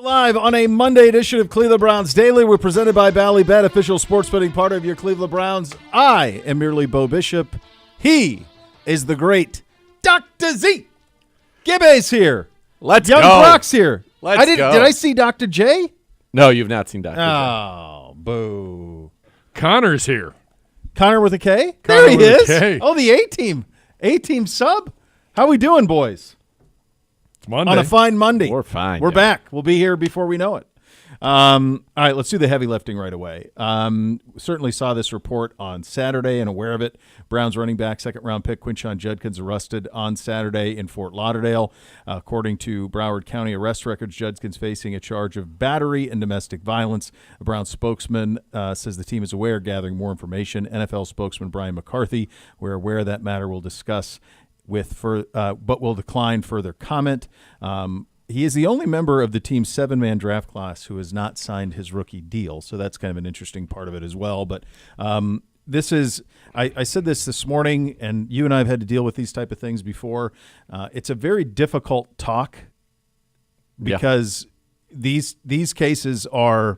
Live on a Monday edition of Cleveland Browns Daily. We're presented by Ballybet, official sports betting partner of your Cleveland Browns. I am merely Bo Bishop. He is the great Dr. Z. Gibbe's here. Let's Young go. Brock's here. Let's go. Did I see Dr. J? No, you've not seen Dr. J. Oh, boo. Connor's here. Connor with a K? Connor There he with a is. K. Oh, the A-team. A-team sub. How we doing, boys? It's Monday. On a fine Monday. We're fine. We're yeah. back. We'll be here before we know it. All right, let's do the heavy lifting right away. Certainly saw this report on Saturday and aware of it. Browns running back, second-round pick Quinshon Judkins arrested on Saturday in Fort Lauderdale. According to Broward County arrest records, Judkins facing a charge of battery and domestic violence. A Browns spokesman says the team is aware, gathering more information. NFL spokesman Brian McCarthy, we're aware of that matter, will discuss but will decline further comment. He is the only member of the team's 7-man draft class who has not signed his rookie deal, so that's kind of an interesting part of it as well. But this is – I said this morning, and you and I have had to deal with these type of things before. It's a very difficult talk because these cases are,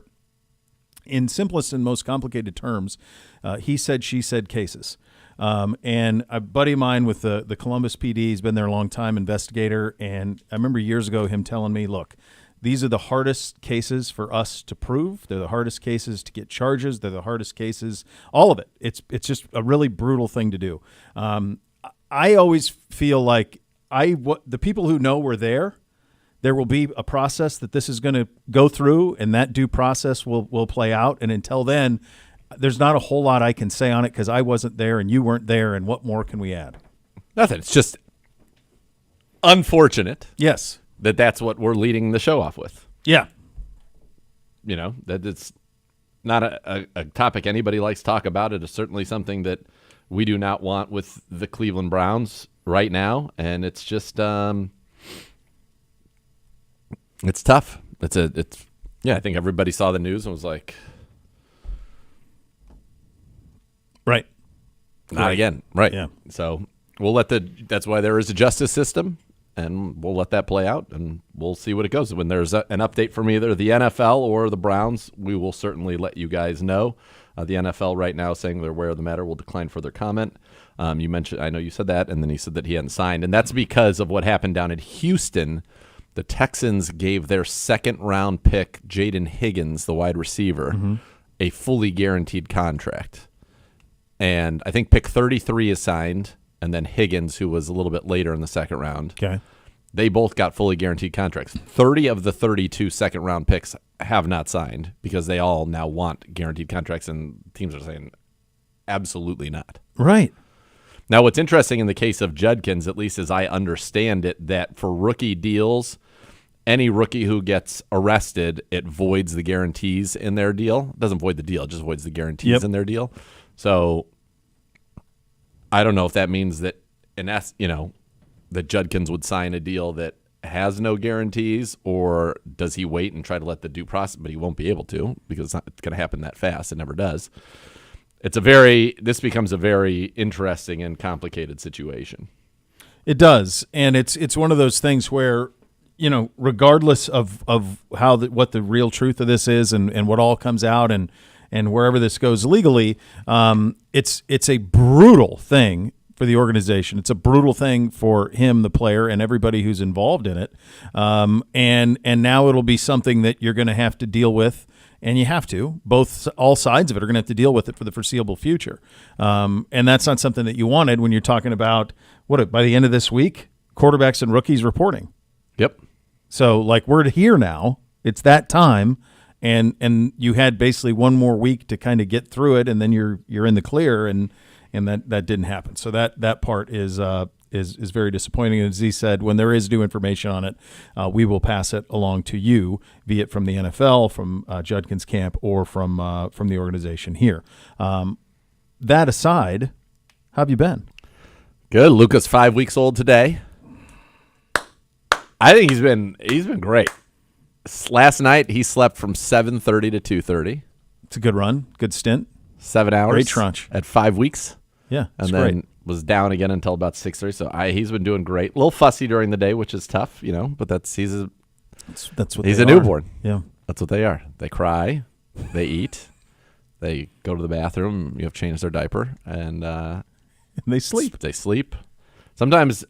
in simplest and most complicated terms, he said, she said cases. And a buddy of mine with the Columbus PD, he's been there a long time, investigator, and I remember years ago him telling me, look, these are the hardest cases for us to prove. They're the hardest cases to get charges. They're the hardest cases, all of it. It's just a really brutal thing to do. I always feel like the people who know were there will be a process that this is going to go through, and that due process will play out. And until then, there's not a whole lot I can say on it because I wasn't there and you weren't there, and what more can we add? Nothing. It's just unfortunate. Yes. That's what we're leading the show off with. Yeah. You know, that it's not a topic anybody likes to talk about. It is certainly something that we do not want with the Cleveland Browns right now, and it's just it's tough. I think everybody saw the news and was like, right. Not again. Right. Yeah. So we'll that's why there is a justice system, and we'll let that play out, and we'll see what it goes. When there's an update from either the NFL or the Browns, we will certainly let you guys know. The NFL right now saying they're aware of the matter, will decline further comment. You mentioned, I know you said that, and then he said that he hadn't signed, and that's because of what happened down in Houston. The Texans gave their second-round pick, Jaden Higgins, the wide receiver, a fully guaranteed contract. And I think pick 33 is signed, and then Higgins, who was a little bit later in the second round. Okay. They both got fully guaranteed contracts. 30 of the 32 second-round picks have not signed because they all now want guaranteed contracts, and teams are saying absolutely not. Right. Now, what's interesting in the case of Judkins, at least as I understand it, that for rookie deals, any rookie who gets arrested, it voids the guarantees in their deal. It doesn't void the deal, it just voids the guarantees in their deal. So I don't know if that means that that Judkins would sign a deal that has no guarantees, or does he wait and try to let the due process? But he won't be able to because it's not going to happen that fast. It never does. This becomes a very interesting and complicated situation. It does, and it's one of those things where, regardless of how what the real truth of this is and what all comes out and wherever this goes legally, it's a brutal thing for the organization. It's a brutal thing for him, the player, and everybody who's involved in it. And now it'll be something that you're going to have to deal with, and you have to. All sides of it are going to have to deal with it for the foreseeable future. And that's not something that you wanted when you're talking about, by the end of this week, quarterbacks and rookies reporting. Yep. So, we're here now. It's that time. And you had basically one more week to kind of get through it, and then you're in the clear, and that didn't happen. So that part is very disappointing. And as he said, when there is new information on it, we will pass it along to you, be it from the NFL, from Judkins' camp, or from the organization here. That aside, how have you been? Good. Luca's 5 weeks old today. I think he's been great. Last night, he slept from 7:30 to 2:30. It's a good run, good stint. 7 hours. Great tranche. At 5 weeks. Yeah, and then was down again until about 6:30. So he's been doing great. A little fussy during the day, which is tough, but That's what He's they a are. newborn. Yeah. That's what they are. They cry, they eat, they go to the bathroom. You have to change their diaper, and They sleep. They sleep. Sometimes,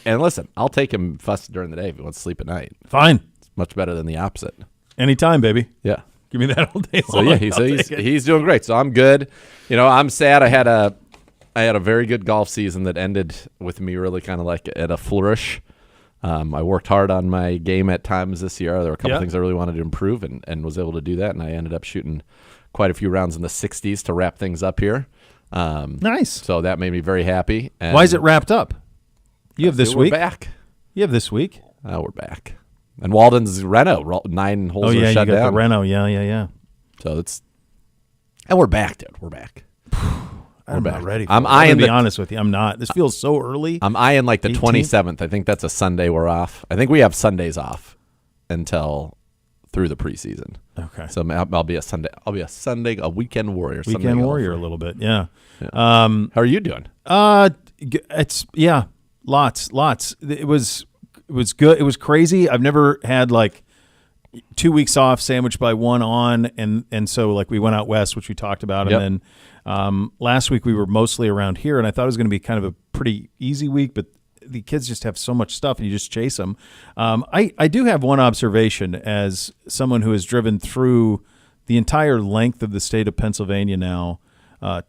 and listen, I'll take him fuss during the day if he wants to sleep at night. Fine. It's much better than the opposite. Anytime, baby. Yeah. Give me that all day So long. yeah, I'll take it. he's doing great. So I'm good. I'm sad. I had a very good golf season that ended with me really kind of like at a flourish. I worked hard on my game at times this year. There were a couple things I really wanted to improve and was able to do that. And I ended up shooting quite a few rounds in the 60s to wrap things up here. Nice. So that made me very happy. And Why is it wrapped up? You have this we're week. back. You have this week. Oh, we're back. And Walden's Reno, 9 holes Oh are yeah, you shut got down. the Reno. Yeah. So and we're back, dude. We're back. I'm back. not ready. For I'm it. I'm eyeing gonna be the- honest with you. I'm not. This feels so early. I'm eyeing like the 18th? 27th. I think that's a Sunday we're off. I think we have Sundays off until through the preseason. Okay. So I'll be a Sunday. A weekend warrior. Sunday Weekend golfer. warrior a little bit. Yeah. How are you doing? It's lots. It was good. It was crazy. I've never had like 2 weeks off sandwiched by one on, and so like we went out west, which we talked about, Yep. and then last week we were mostly around here, and I thought it was going to be kind of a pretty easy week, but the kids just have so much stuff, and you just chase them. I do have one observation as someone who has driven through the entire length of the state of Pennsylvania now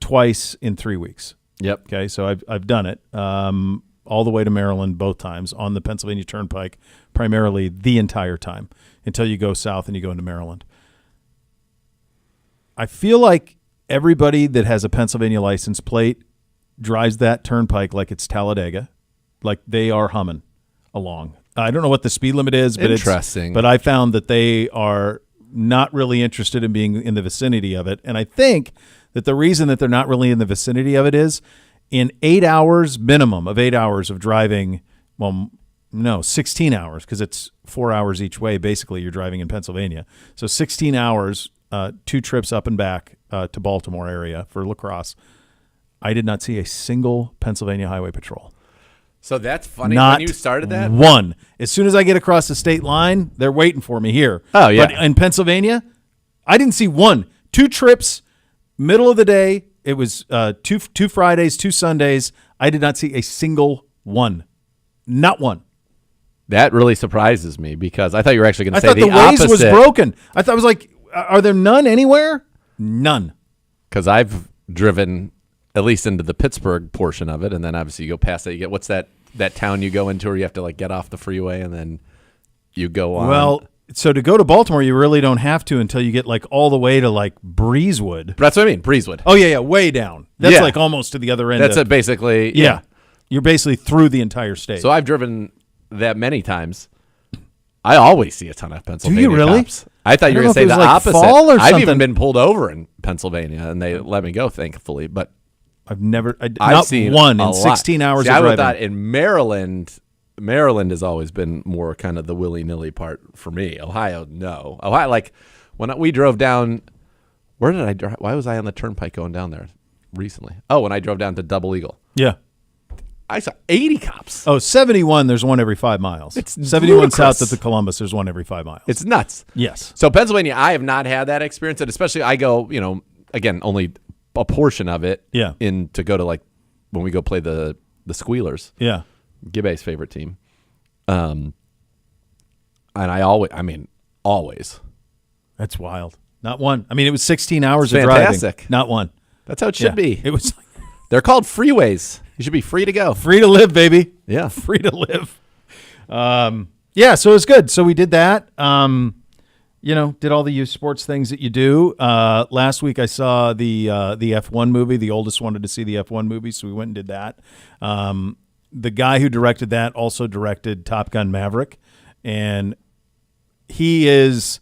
twice in 3 weeks. Yep. Okay, so I've done it all the way to Maryland both times on the Pennsylvania Turnpike, primarily the entire time until you go south and you go into Maryland. I feel like everybody that has a Pennsylvania license plate drives that turnpike like it's Talladega, like they are humming along. I don't know what the speed limit is, but Interesting. But I found that they are not really interested in being in the vicinity of it, and I think that the reason that they're not really in the vicinity of it is in 8 hours, minimum of 8 hours of driving, 16 hours because it's 4 hours each way. Basically, you're driving in Pennsylvania. So 16 hours, 2 trips up and back to Baltimore area for La Crosse. I did not see a single Pennsylvania Highway Patrol. So that's funny. Not when you started that? one. As soon as I get across the state line, they're waiting for me here. Oh, yeah. But in Pennsylvania, I didn't see one. 2 trips, middle of the day. It was two Fridays, 2 Sundays. I did not see a single one. Not one. That really surprises me because I thought you were actually going I to say thought the the Waze opposite. was broken. I thought I was like, are there none anywhere? None. Because I've driven at least into the Pittsburgh portion of it, and then obviously you go past that. You get what's that town you go into where you have to like get off the freeway and then you go on. Well, so to go to Baltimore, you really don't have to until you get like all the way to like Breezewood. But that's what I mean, Breezewood. Oh yeah, way down. That's Yeah. like almost to the other end. That's of, it, basically. Yeah. You're basically through the entire state. So I've driven that many times. I always see a ton of Pennsylvania really? cops. I thought you I were going to don't say know the if it was, like, opposite. fall or I've even something. been pulled over in Pennsylvania, and they let me go, thankfully. But I've never, I've not seen one a in lot. 16 hours See, of I would driving. thought in Maryland has always been more kind of the willy-nilly part for me. Ohio, no. Ohio, like when we drove down, where did I drive? Why was I on the turnpike going down there recently? Oh, when I drove down to Double Eagle. Yeah. I saw 80 cops. Oh, 71, there's one every 5 miles. It's 71 ludicrous. south of the Columbus, there's one every 5 miles. It's nuts. Yes. So Pennsylvania, I have not had that experience, and especially I go, again, only a portion of it. Yeah. In to go to like when we go play the Squealers, Yeah. Gibbe's favorite team. And I always. That's wild. Not one. I mean, it was 16 hours It's of driving. fantastic. Not one. That's how it should be. It was They're called freeways. You should be free to go. free to live, baby. Yeah. Free to live. Yeah, so it was good. So we did that. Did all the youth sports things that you do. Last week I saw the F1 movie. The oldest wanted to see the F1 movie, so we went and did that. The guy who directed that also directed Top Gun Maverick, and he is.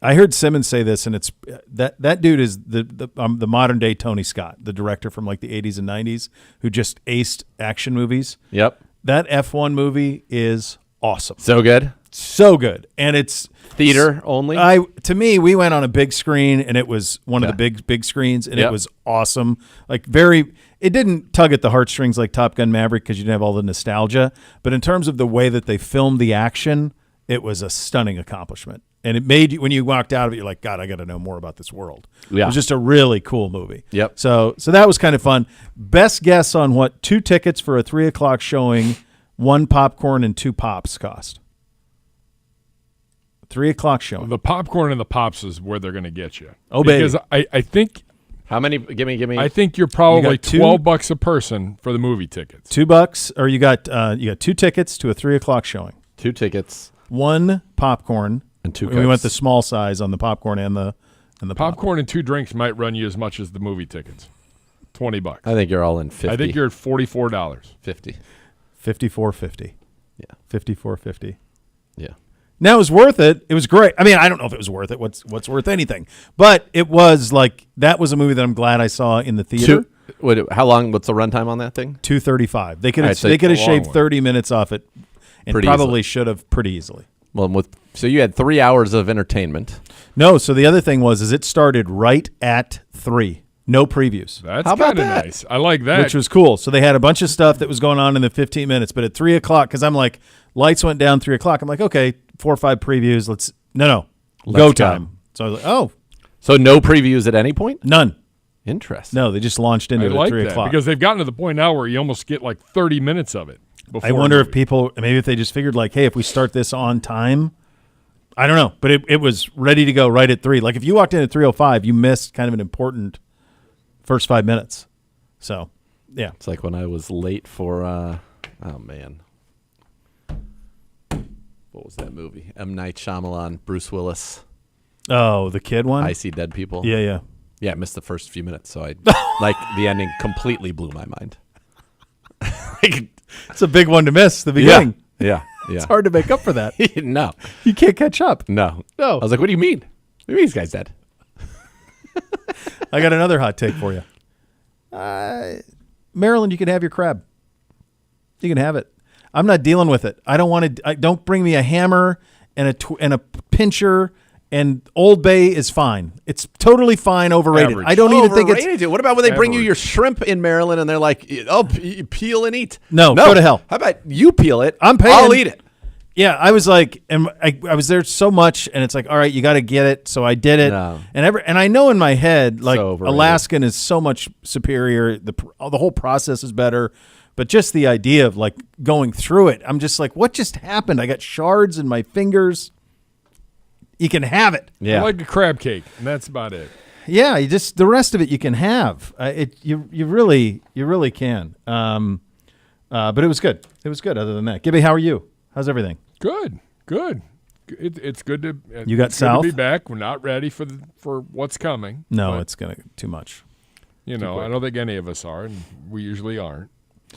I heard Simmons say this, and it's that dude is the modern day Tony Scott, the director from like the 80s and 90s, who just aced action movies. Yep. That F1 movie is awesome. So good. So good. And it's Theater only. to me, we went on a big screen, and it was one of Yeah. the big screens, and Yep. it was awesome. Like it didn't tug at the heartstrings like Top Gun Maverick because you didn't have all the nostalgia, but in terms of the way that they filmed the action, it was a stunning accomplishment. And it made you, when you walked out of it, you're like, God, I got to know more about this world. Yeah. It was just a really cool movie. Yep. So that was kind of fun. Best guess on what 2 tickets for a 3 o'clock showing, 1 popcorn and 2 pops cost? 3 o'clock showing. The popcorn and the pops is where they're going to get you. Oh, baby. Because I think How many? Give me. I think you're probably got two- $12 a person for the movie tickets. $2, or you got 2 tickets to a 3 o'clock showing. 2 tickets 1 popcorn. and 2 We Cokes. went the small size on the popcorn and the pop. Popcorn and 2 drinks might run you as much as the movie tickets. $20. I think you're all in 50. I think you're at $44. 50. $54.50. Yeah. $54.50. Yeah. Now it was worth it. It was great. I mean, I don't know if it was worth it. What's worth anything? But it was like, that was a movie that I'm glad I saw in the theater. How long? What's the runtime on that thing? 2:35. They could All have right, so they could have a long shaved one. 30 minutes off it, and Pretty probably should have pretty easily. Well, so you had 3 hours of entertainment. No. So the other thing was it started right at 3. No previews. That's How about kind of that? nice. I like that. Which was cool. So they had a bunch of stuff that was going on in the 15 minutes, but at 3 o'clock, because I'm like, lights went down 3 o'clock. I'm like, okay, 4 or 5 previews. No, Let's go go. time. So I was like, oh, So no previews at any point? none. Interesting. No, they just launched into I it like at 3 that o'clock. because they've gotten to the point now where you almost get like 30 minutes of it. Before I wonder the if movie. people, maybe if they just figured like, hey, if we start this on time, I don't know. But it was ready to go right at 3. Like if you walked in at 3:05, you missed kind of an important first 5 minutes. So, yeah. It's like when I was late for, oh man. What was that movie? M. Night Shyamalan, Bruce Willis, Oh, the kid one? I See Dead People. Yeah, yeah. Yeah, I missed the first few minutes, so I like the ending completely blew my mind. It's a big one to miss, the beginning. Yeah. It's hard to make up for that. No. You can't catch up. No. No. I was like, what do you mean? What do you mean this guy's dead? I got another hot take for you. Maryland, you can have your crab. You can have it. I'm not dealing with it. I don't want to. Don't bring me a hammer and a pincher. And Old Bay is fine. It's totally fine. Overrated. Average. I don't even think it's. Overrated, dude. What about when they bring you Average. your shrimp in Maryland and they're like, oh, peel and eat? No, go to hell. How about you peel it? I'm paying. I'll eat it. Yeah, I was like, and I was there so much, and it's like, all right, you got to get it. So I did it, No. and I know in my head, like overrated. Alaskan is so much superior. The whole process is better, but just the idea of like going through it, I'm just like, what just happened? I got shards in my fingers. You can have it. Yeah. I like a crab cake, and that's about it. Yeah, you just the rest of it you can have. You really can. But it was good. It was good. Other than that, Gibby, how are you? How's everything? Good. It's good to. You got it's south? good to be back. We're not ready for what's coming. No, but, it's gonna too much. I don't think any of us are, and we usually aren't.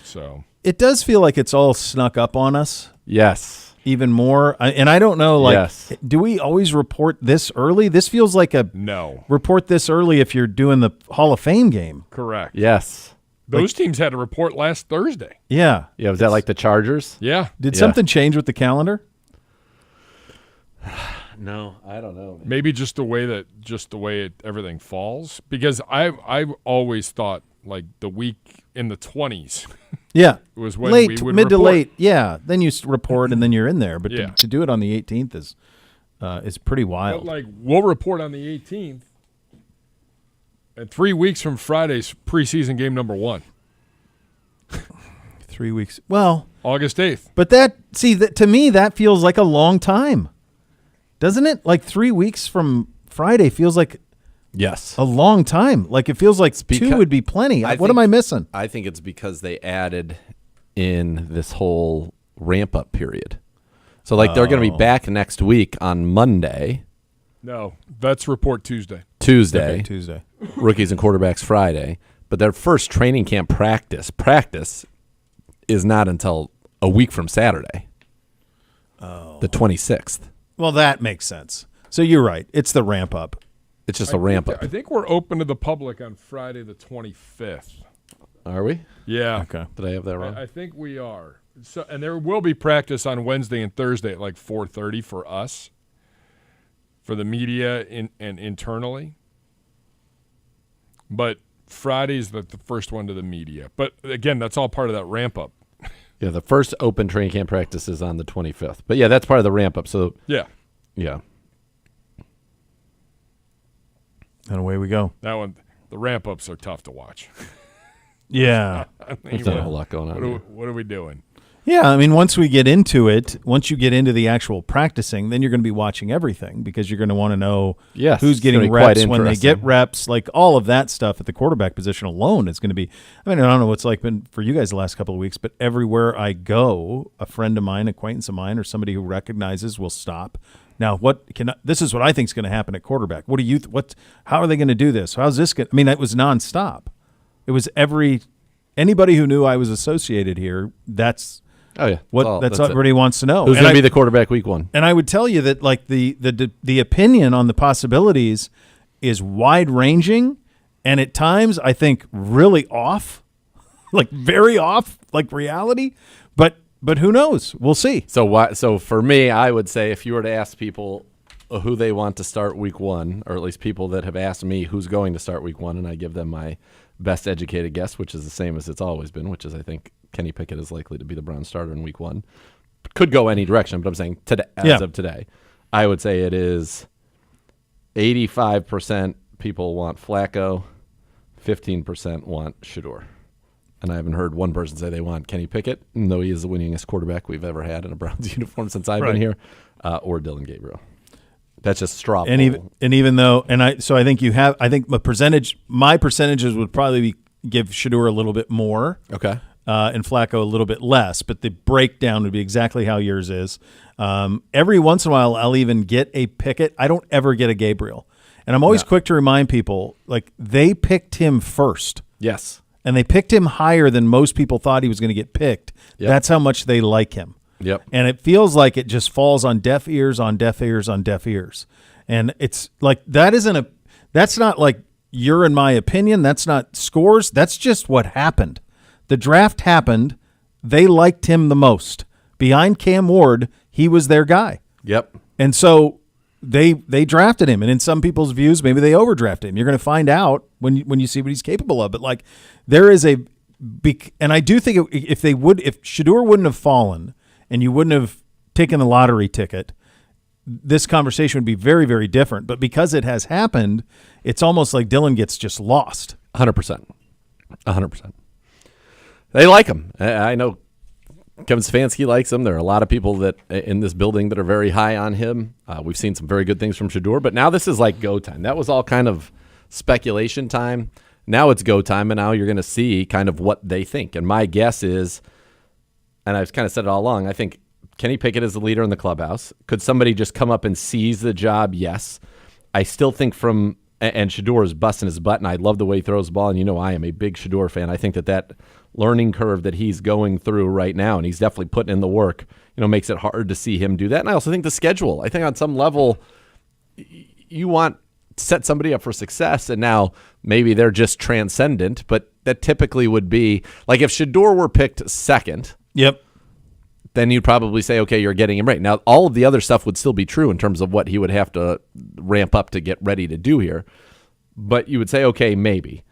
So It does feel like it's all snuck up on us Yes. even more. And I don't know, like, Yes. do we always report this early? This feels like a no, report this early if you're doing the Hall of Fame game. correct. Yes. Those teams had a report last Thursday. Yeah. Yeah. Was that like the Chargers? Yeah, Did Yeah. something change with the calendar? No, I don't know. maybe just the way everything falls. Because I've always thought like the week in the 20s Yeah. was when late, we would mid to report. late. Yeah. Then you report and then you're in there. But Yeah. to do it on the 18th is pretty But wild. like we'll report on the 18th, and 3 weeks from Friday's preseason game number 1, 3 weeks. Well, August 8th. but to me, that feels like a long time. Doesn't it? Like 3 weeks from Friday feels like Yes. a long time. Like it feels like because- 2 would be plenty. I What think- am I missing? I think it's because they added in this whole ramp up period. So like they're going to be back next week on Monday, No, that's report Tuesday. Tuesday, Okay, Tuesday. rookies and quarterbacks Friday, but their first training camp practice is not until a week from Saturday. Oh. The 26th. Well, that makes sense. So you're right. It's the ramp up. It's just a ramp up. I think we're open to the public on Friday the 25th. Are we? Yeah. Okay. Did I have that wrong? I think we are. So, and there will be practice on Wednesday and Thursday at like 4:30 for us, for the media and internally. But Friday's the first one to the media. But again, that's all part of that ramp up. Yeah, the first open training camp practice is on the 25th. But yeah, that's part of the ramp up. So Yeah. yeah. And away we go. That one, the ramp ups are tough to watch. Yeah. I mean, There's not a whole lot going on. here. what are we doing? Yeah, I mean, once we get into it, once you get into the actual practicing, then you're going to be watching everything because you're going to want to know Yes, who's it's gonna getting be quite reps when they get interesting. reps, like all of that stuff at the quarterback position alone is going to be. I mean, I don't know what's like been for you guys the last couple of weeks, but everywhere I go, a friend of mine, acquaintance of mine, or somebody who recognizes will stop. Now, this is what I think is going to happen at quarterback. What do you? How are they going to do this? How's this going? I mean, it was nonstop. It was anybody who knew I was associated here. That's Oh yeah, that's what everybody wants to know. Who's And going to be the quarterback week 1? And I would tell you that like the opinion on the possibilities is wide ranging, and at times I think really off, like very off, like reality. But who knows? We'll see. So for me, I would say if you were to ask people who they want to start week 1, or at least people that have asked me who's going to start week 1, and I give them my best educated guess, which is the same as it's always been, which is I think Kenny Pickett is likely to be the Browns starter in week 1. Could go any direction, but I'm saying today, as of today, I would say it is 85% people want Flacco, 15% want Shador. And I haven't heard one person say they want Kenny Pickett, even though he is the winningest quarterback we've ever had in a Browns uniform since I've been here, or Dylan Gabriel. That's just straw poll. And even though I think my percentages would probably give Shador a little bit more. Okay. And Flacco a little bit less, but the breakdown would be exactly how yours is. Every once in a while, I'll even get a Pickett. I don't ever get a Gabriel. And I'm always quick to remind people, like, they picked him first. Yes. And they picked him higher than most people thought he was going to get picked. Yep. That's how much they like him. Yep. And it feels like it just falls on deaf ears, on deaf ears, on deaf ears. And it's like that's not like your and my opinion. That's not scores. That's just what happened. The draft happened. They liked him the most. Behind Cam Ward, he was their guy. Yep. And so they drafted him. And in some people's views, maybe they overdrafted him. You're going to find out when you see what he's capable of. But like there is and I do think if Shador wouldn't have fallen and you wouldn't have taken the lottery ticket, this conversation would be very, very different. But because it has happened, it's almost like Dylan gets just lost. 100%. 100%. They like him. I know Kevin Stefanski likes him. There are a lot of people that in this building that are very high on him. We've seen some very good things from Shador, but now this is like go time. That was all kind of speculation time. Now it's go time, and now you're going to see kind of what they think. And my guess is, and I've kind of said it all along, I think Kenny Pickett is the leader in the clubhouse. Could somebody just come up and seize the job? Yes. I still think and Shador is busting his butt, and I love the way he throws the ball, and I am a big Shador fan. I think that learning curve that he's going through right now, and he's definitely putting in the work, makes it hard to see him do that. And I also think the schedule. I think on some level, you want to set somebody up for success, and now maybe they're just transcendent, but that typically would be, like if Shador were picked second, Yep. then you'd probably say, okay, you're getting him right. Now, all of the other stuff would still be true in terms of what he would have to ramp up to get ready to do here. But you would say, okay, maybe.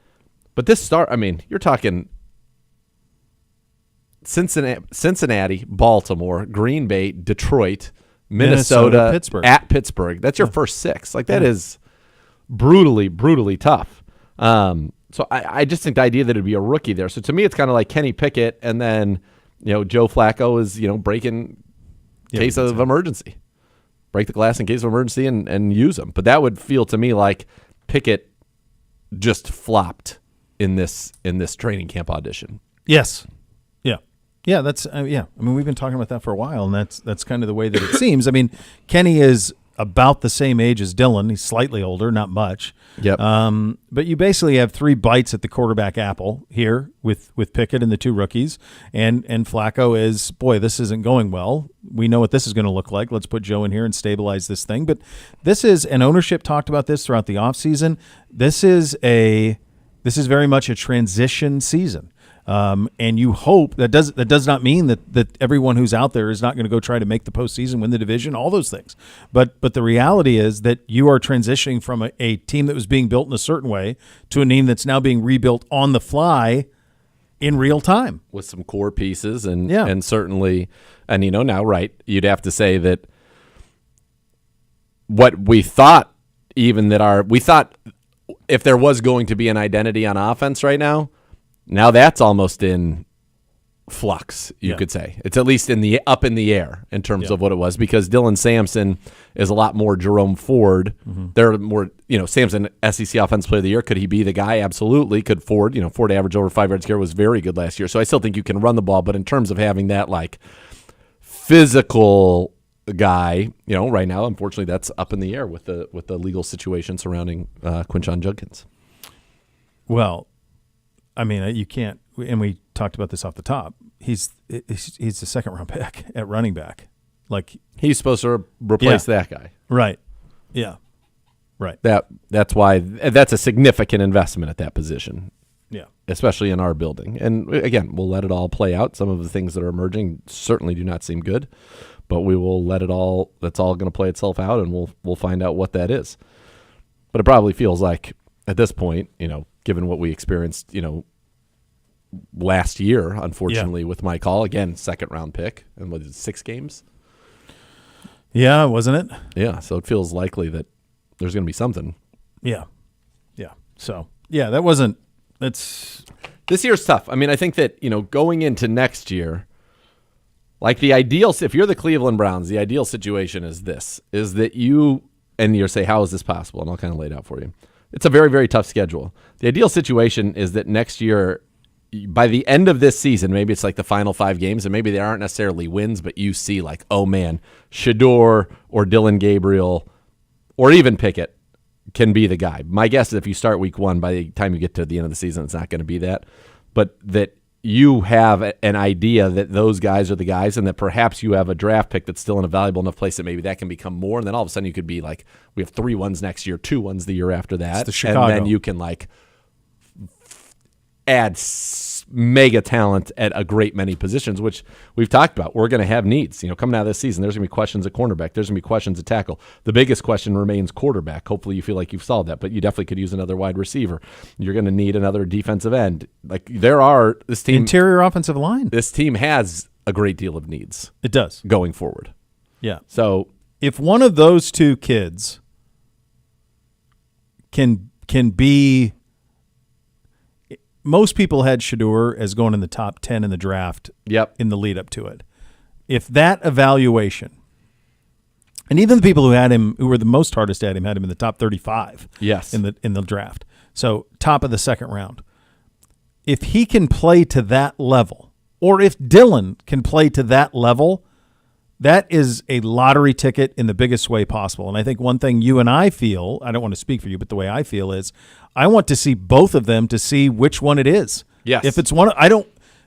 But this you're talking Cincinnati, Baltimore, Green Bay, Detroit, Minnesota, Pittsburgh. at Pittsburgh. That's your first 6. Like, that is brutally, brutally tough. So I just think the idea that it'd be a rookie there. So to me, it's kind of like Kenny Pickett, and then Joe Flacco is breaking case of emergency, break the glass in case of emergency, and use them. But that would feel to me like Pickett just flopped in this training camp audition. Yes. Yeah, that's I mean, we've been talking about that for a while, and that's kind of the way that it seems. I mean, Kenny is about the same age as Dylan. He's slightly older, not much. Yep. But you basically have 3 bites at the quarterback apple here with Pickett and the 2 rookies, and Flacco is, boy, this isn't going well. We know what this is going to look like. Let's put Joe in here and stabilize this thing. But this is, and ownership talked about this throughout the offseason. This is very much a transition season. And you hope that does not mean that everyone who's out there is not going to go try to make the postseason, win the division, all those things. But the reality is that you are transitioning from a team that was being built in a certain way to a team that's now being rebuilt on the fly in real time with some core pieces Yeah. and certainly, and now, right, you'd have to say that what we thought, we thought if there was going to be an identity on offense right now that's almost in flux, you could say. It's at least up in the air in terms of what it was, because Dylan Sampson is a lot more Jerome Ford. They're more, Sampson, SEC Offensive Player of the Year. Could he be the guy? Absolutely. Could Ford, Ford average over 5 yards carry was very good last year. So I still think you can run the ball, but in terms of having that like physical guy, right now, unfortunately, that's up in the air with the legal situation surrounding Quinshon Judkins. Well, I mean, you can't, and we talked about this off the top. He's the second round pick at running back. Like, he's supposed to replace that guy. Right. Yeah. Right. That's why that's a significant investment at that position. Yeah. Especially in our building. And again, we'll let it all play out. Some of the things that are emerging certainly do not seem good, but we will let it all, that's all going to play itself out, and we'll find out what that is. But it probably feels like at this point, given what we experienced, last year, unfortunately, with my call, again, second round pick, and what is it, 6 games? Yeah, wasn't it? Yeah, so it feels likely that there's going to be something. Yeah. Yeah. So, yeah, this year's tough. I mean, I think that, going into next year, like if you're the Cleveland Browns, the ideal situation is that you're say, how is this possible? And I'll kind of lay it out for you. It's a very, very tough schedule. The ideal situation is that next year, by the end of this season, maybe it's like the final 5 games, and maybe they aren't necessarily wins, but you see like, oh man, Shador or Dylan Gabriel or even Pickett can be the guy. My guess is if you start week 1, by the time you get to the end of the season, it's not going to be that. But that you have an idea that those guys are the guys, and that perhaps you have a draft pick that's still in a valuable enough place that maybe that can become more. And then all of a sudden you could be like, we have 3 ones next year, 2 ones the year after that. It's the Chicago. And then you can like add mega talent at a great many positions, which we've talked about. We're going to have needs. Coming out of this season, there's going to be questions at cornerback. There's going to be questions at tackle. The biggest question remains quarterback. Hopefully you feel like you've solved that, but you definitely could use another wide receiver. You're going to need another defensive end. Like this team, interior offensive line. This team has a great deal of needs. It does. Going forward. Yeah. So if one of those 2 kids can be, most people had Shador as going in the top 10 in the draft. Yep. In the lead up to it. If that evaluation, and even the people who were the most hardest at him had him in the top 35. Yes. In the draft. So top of the second round. If he can play to that level, or if Dylan can play to that level, that is a lottery ticket in the biggest way possible. And I think one thing you and I feel, I don't want to speak for you, but the way I feel is I want to see both of them to see which one it is. Yes. If it's one,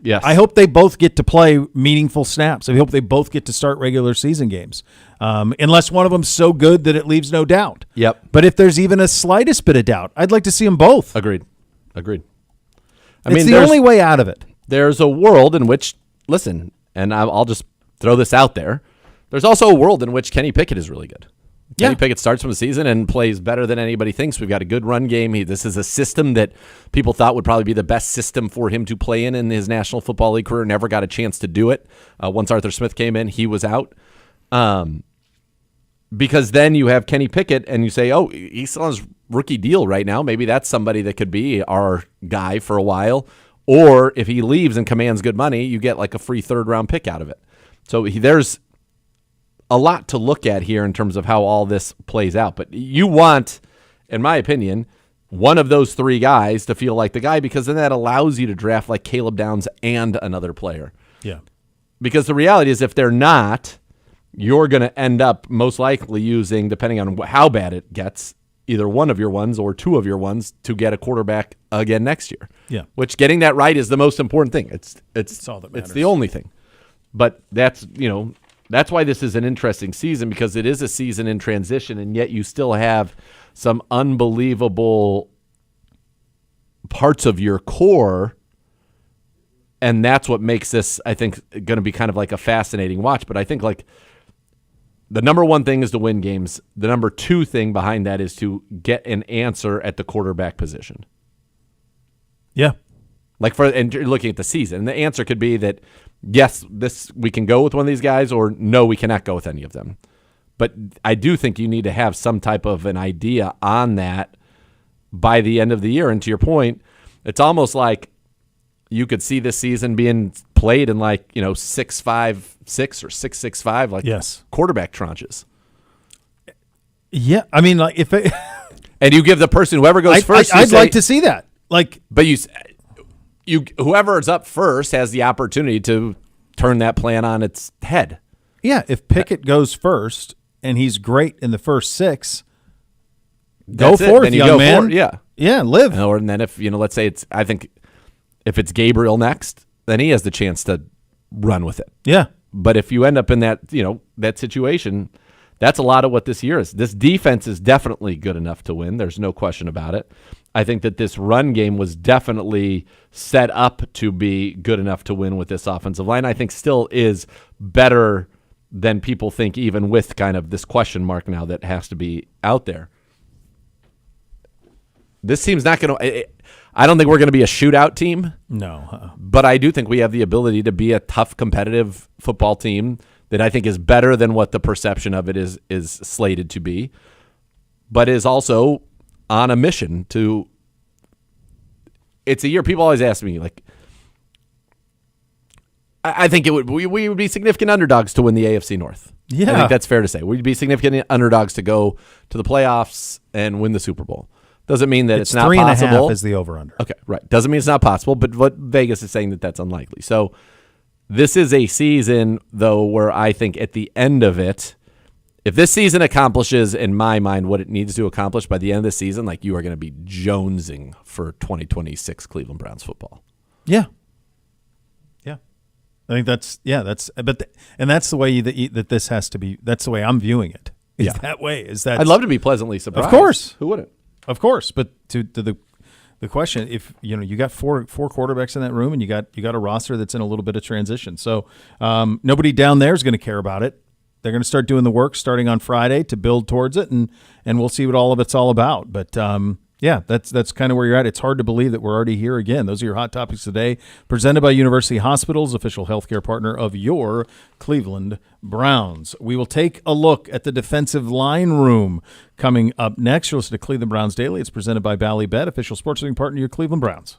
Yes. I hope they both get to play meaningful snaps. I hope they both get to start regular season games, unless one of them's so good that it leaves no doubt. Yep. But if there's even a slightest bit of doubt, I'd like to see them both. Agreed. It's the only way out of it. There's a world in which, listen, and I'll just throw this out there. There's also a world in which Kenny Pickett is really good. Yeah. Kenny Pickett starts from the season and plays better than anybody thinks. We've got a good run game. This is a system that people thought would probably be the best system for him to play in his National Football League career. Never got a chance to do it. Once Arthur Smith came in, he was out. Because then you have Kenny Pickett and you say, oh, he's still on his rookie deal right now. Maybe that's somebody that could be our guy for a while. Or if he leaves and commands good money, you get like a free 3rd-round pick out of it. So there's a lot to look at here in terms of how all this plays out. But you want, in my opinion, one of those 3 guys to feel like the guy, because then that allows you to draft like Caleb Downs and another player. Yeah. Because the reality is if they're not, you're going to end up most likely using, depending on how bad it gets, either one of your ones or 2 of your ones to get a quarterback again next year. Yeah. Which getting that right is the most important thing. It's all that matters. It's the only thing. But that's why this is an interesting season, because it is a season in transition, and yet you still have some unbelievable parts of your core, and that's what makes this, I think, going to be kind of like a fascinating watch. But I think like the number 1 thing is to win games. The number 2 thing behind that is to get an answer at the quarterback position. Yeah. And you're looking at the season. And the answer could be that yes, we can go with one of these guys, or no, we cannot go with any of them. But I do think you need to have some type of an idea on that by the end of the year. And to your point, it's almost like you could see this season being played in 6-5-6 or 6-6-5, quarterback tranches. Yeah, I mean, like if it, and you give the person whoever goes first. I'd like to see that. But whoever is up first has the opportunity to turn that plan on its head. Yeah, if Pickett goes first and he's great in the first 6, go forth, young man. Yeah, live. And then if let's say I think if it's Gabriel next, then he has the chance to run with it. Yeah. But if you end up in that that situation, that's a lot of what this year is. This defense is definitely good enough to win. There's no question about it. I think that this run game was definitely set up to be good enough to win with this offensive line. I think still is better than people think, even with kind of this question mark now that has to be out there. This team's not going to – I don't think we're going to be a shootout team. No. But I do think we have the ability to be a tough, competitive football team that I think is better than what the perception of it is slated to be, but is also on a mission to – it's a year – people always ask me, I think we would be significant underdogs to win the AFC North. Yeah. I think that's fair to say. We'd be significant underdogs to go to the playoffs and win the Super Bowl. Doesn't mean that it's not possible. 3.5 is the over-under. Okay, right. Doesn't mean it's not possible, but what Vegas is saying that's unlikely. So this is a season, though, where I think at the end of it, if this season accomplishes, in my mind, what it needs to accomplish by the end of the season, you are going to be jonesing for 2026 Cleveland Browns football. Yeah. Yeah. I think that's the way that this has to be. That's the way I'm viewing it. That way. I'd love to be pleasantly surprised. Of course. Who wouldn't? Of course, but to the question, if you got four quarterbacks in that room and you got a roster that's in a little bit of transition, so nobody down there is going to care about it. They're going to start doing the work starting on Friday to build towards it, and we'll see what all of it's all about. But that's kind of where you're at. It's hard to believe that we're already here again. Those are your hot topics today, presented by University Hospitals, official healthcare partner of your Cleveland Browns. We will take a look at the defensive line room coming up next. You'll listen to Cleveland Browns Daily. It's presented by Ballybet, official sports betting partner of your Cleveland Browns.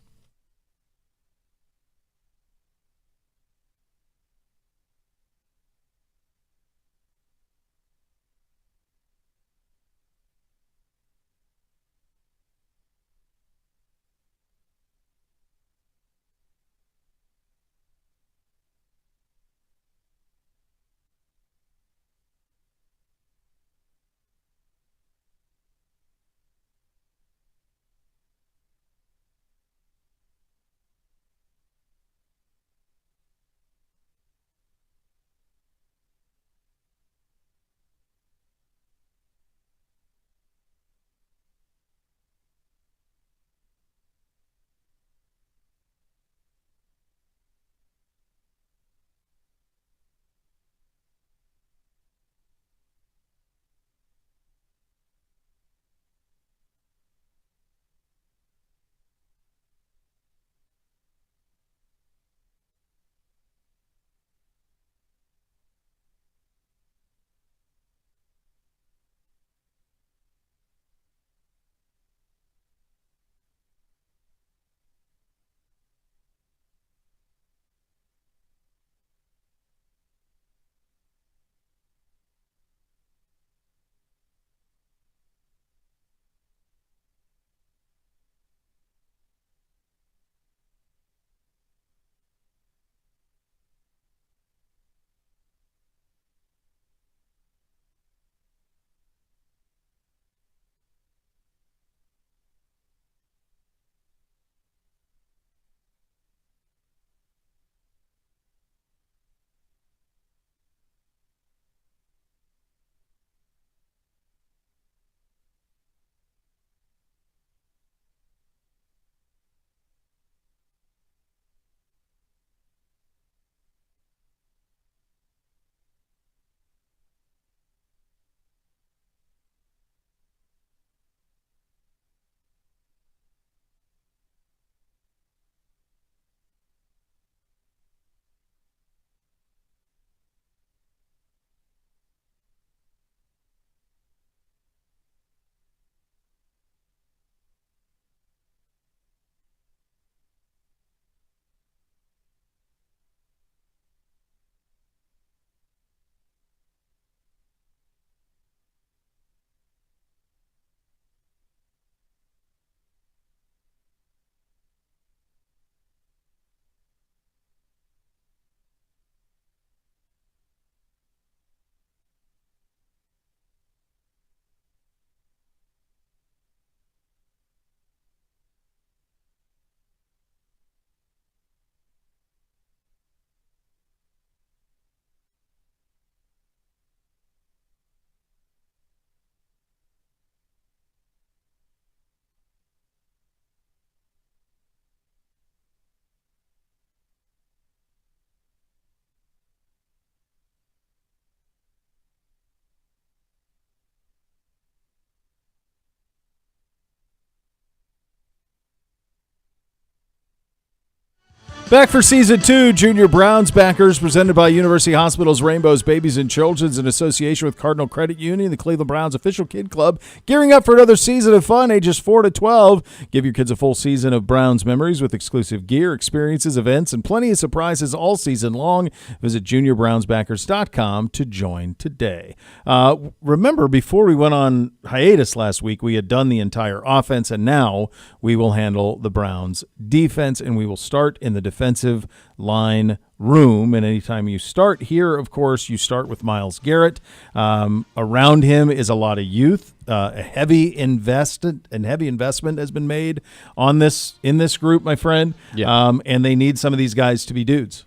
Back for Season 2, Junior Browns Backers, presented by University Hospitals, Rainbows, Babies, and Children's in association with Cardinal Credit Union, the Cleveland Browns official kid club, gearing up for another season of fun, ages 4 to 12. Give your kids a full season of Browns memories with exclusive gear, experiences, events, and plenty of surprises all season long. Visit juniorbrownsbackers.com to join today. Remember, before we went on hiatus last week, we had done the entire offense, and now we will handle the Browns defense, and we will start in the defensive line room. And anytime you start here, of course, you start with Myles Garrett. Around him is a lot of youth. A heavy investment has been made in this group, my friend. Yeah. And they need some of these guys to be dudes.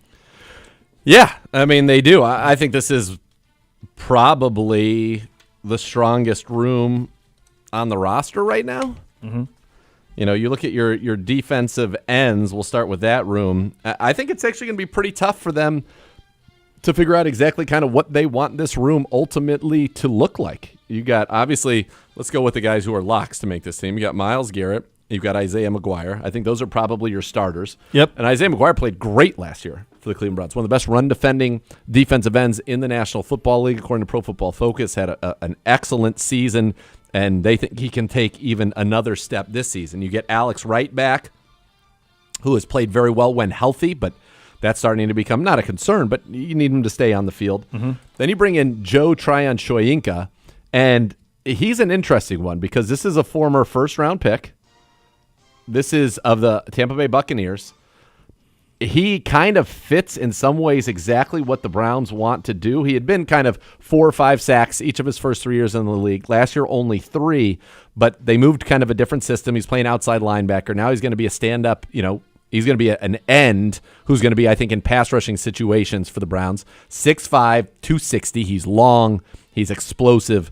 Yeah, I mean, they do. I think this is probably the strongest room on the roster right now. Mm-hmm. You know, you look at your defensive ends. We'll start with that room. I think it's actually going to be pretty tough for them to figure out exactly kind of what they want this room ultimately to look like. You got, obviously, let's go with the guys who are locks to make this team. You got Myles Garrett. You've got Isaiah McGuire. I think those are probably your starters. Yep. And Isaiah McGuire played great last year for the Cleveland Browns. One of the best run-defending defensive ends in the National Football League, according to Pro Football Focus. Had an excellent season, and they think he can take even another step this season. You get Alex Wright back, who has played very well when healthy, but that's starting to become not a concern, but you need him to stay on the field. Mm-hmm. Then you bring in Joe Tryon-Shoyinka, and he's an interesting one because this is a former first-round pick. This is of the Tampa Bay Buccaneers. He kind of fits in some ways exactly what the Browns want to do. He had been kind of 4 or 5 sacks each of his first 3 years in the league. Last year, only 3, but they moved kind of a different system. He's playing outside linebacker. Now he's going to be a stand-up, he's going to be an end who's going to be, I think, in pass rushing situations for the Browns. 6'5", 260. He's long. He's explosive.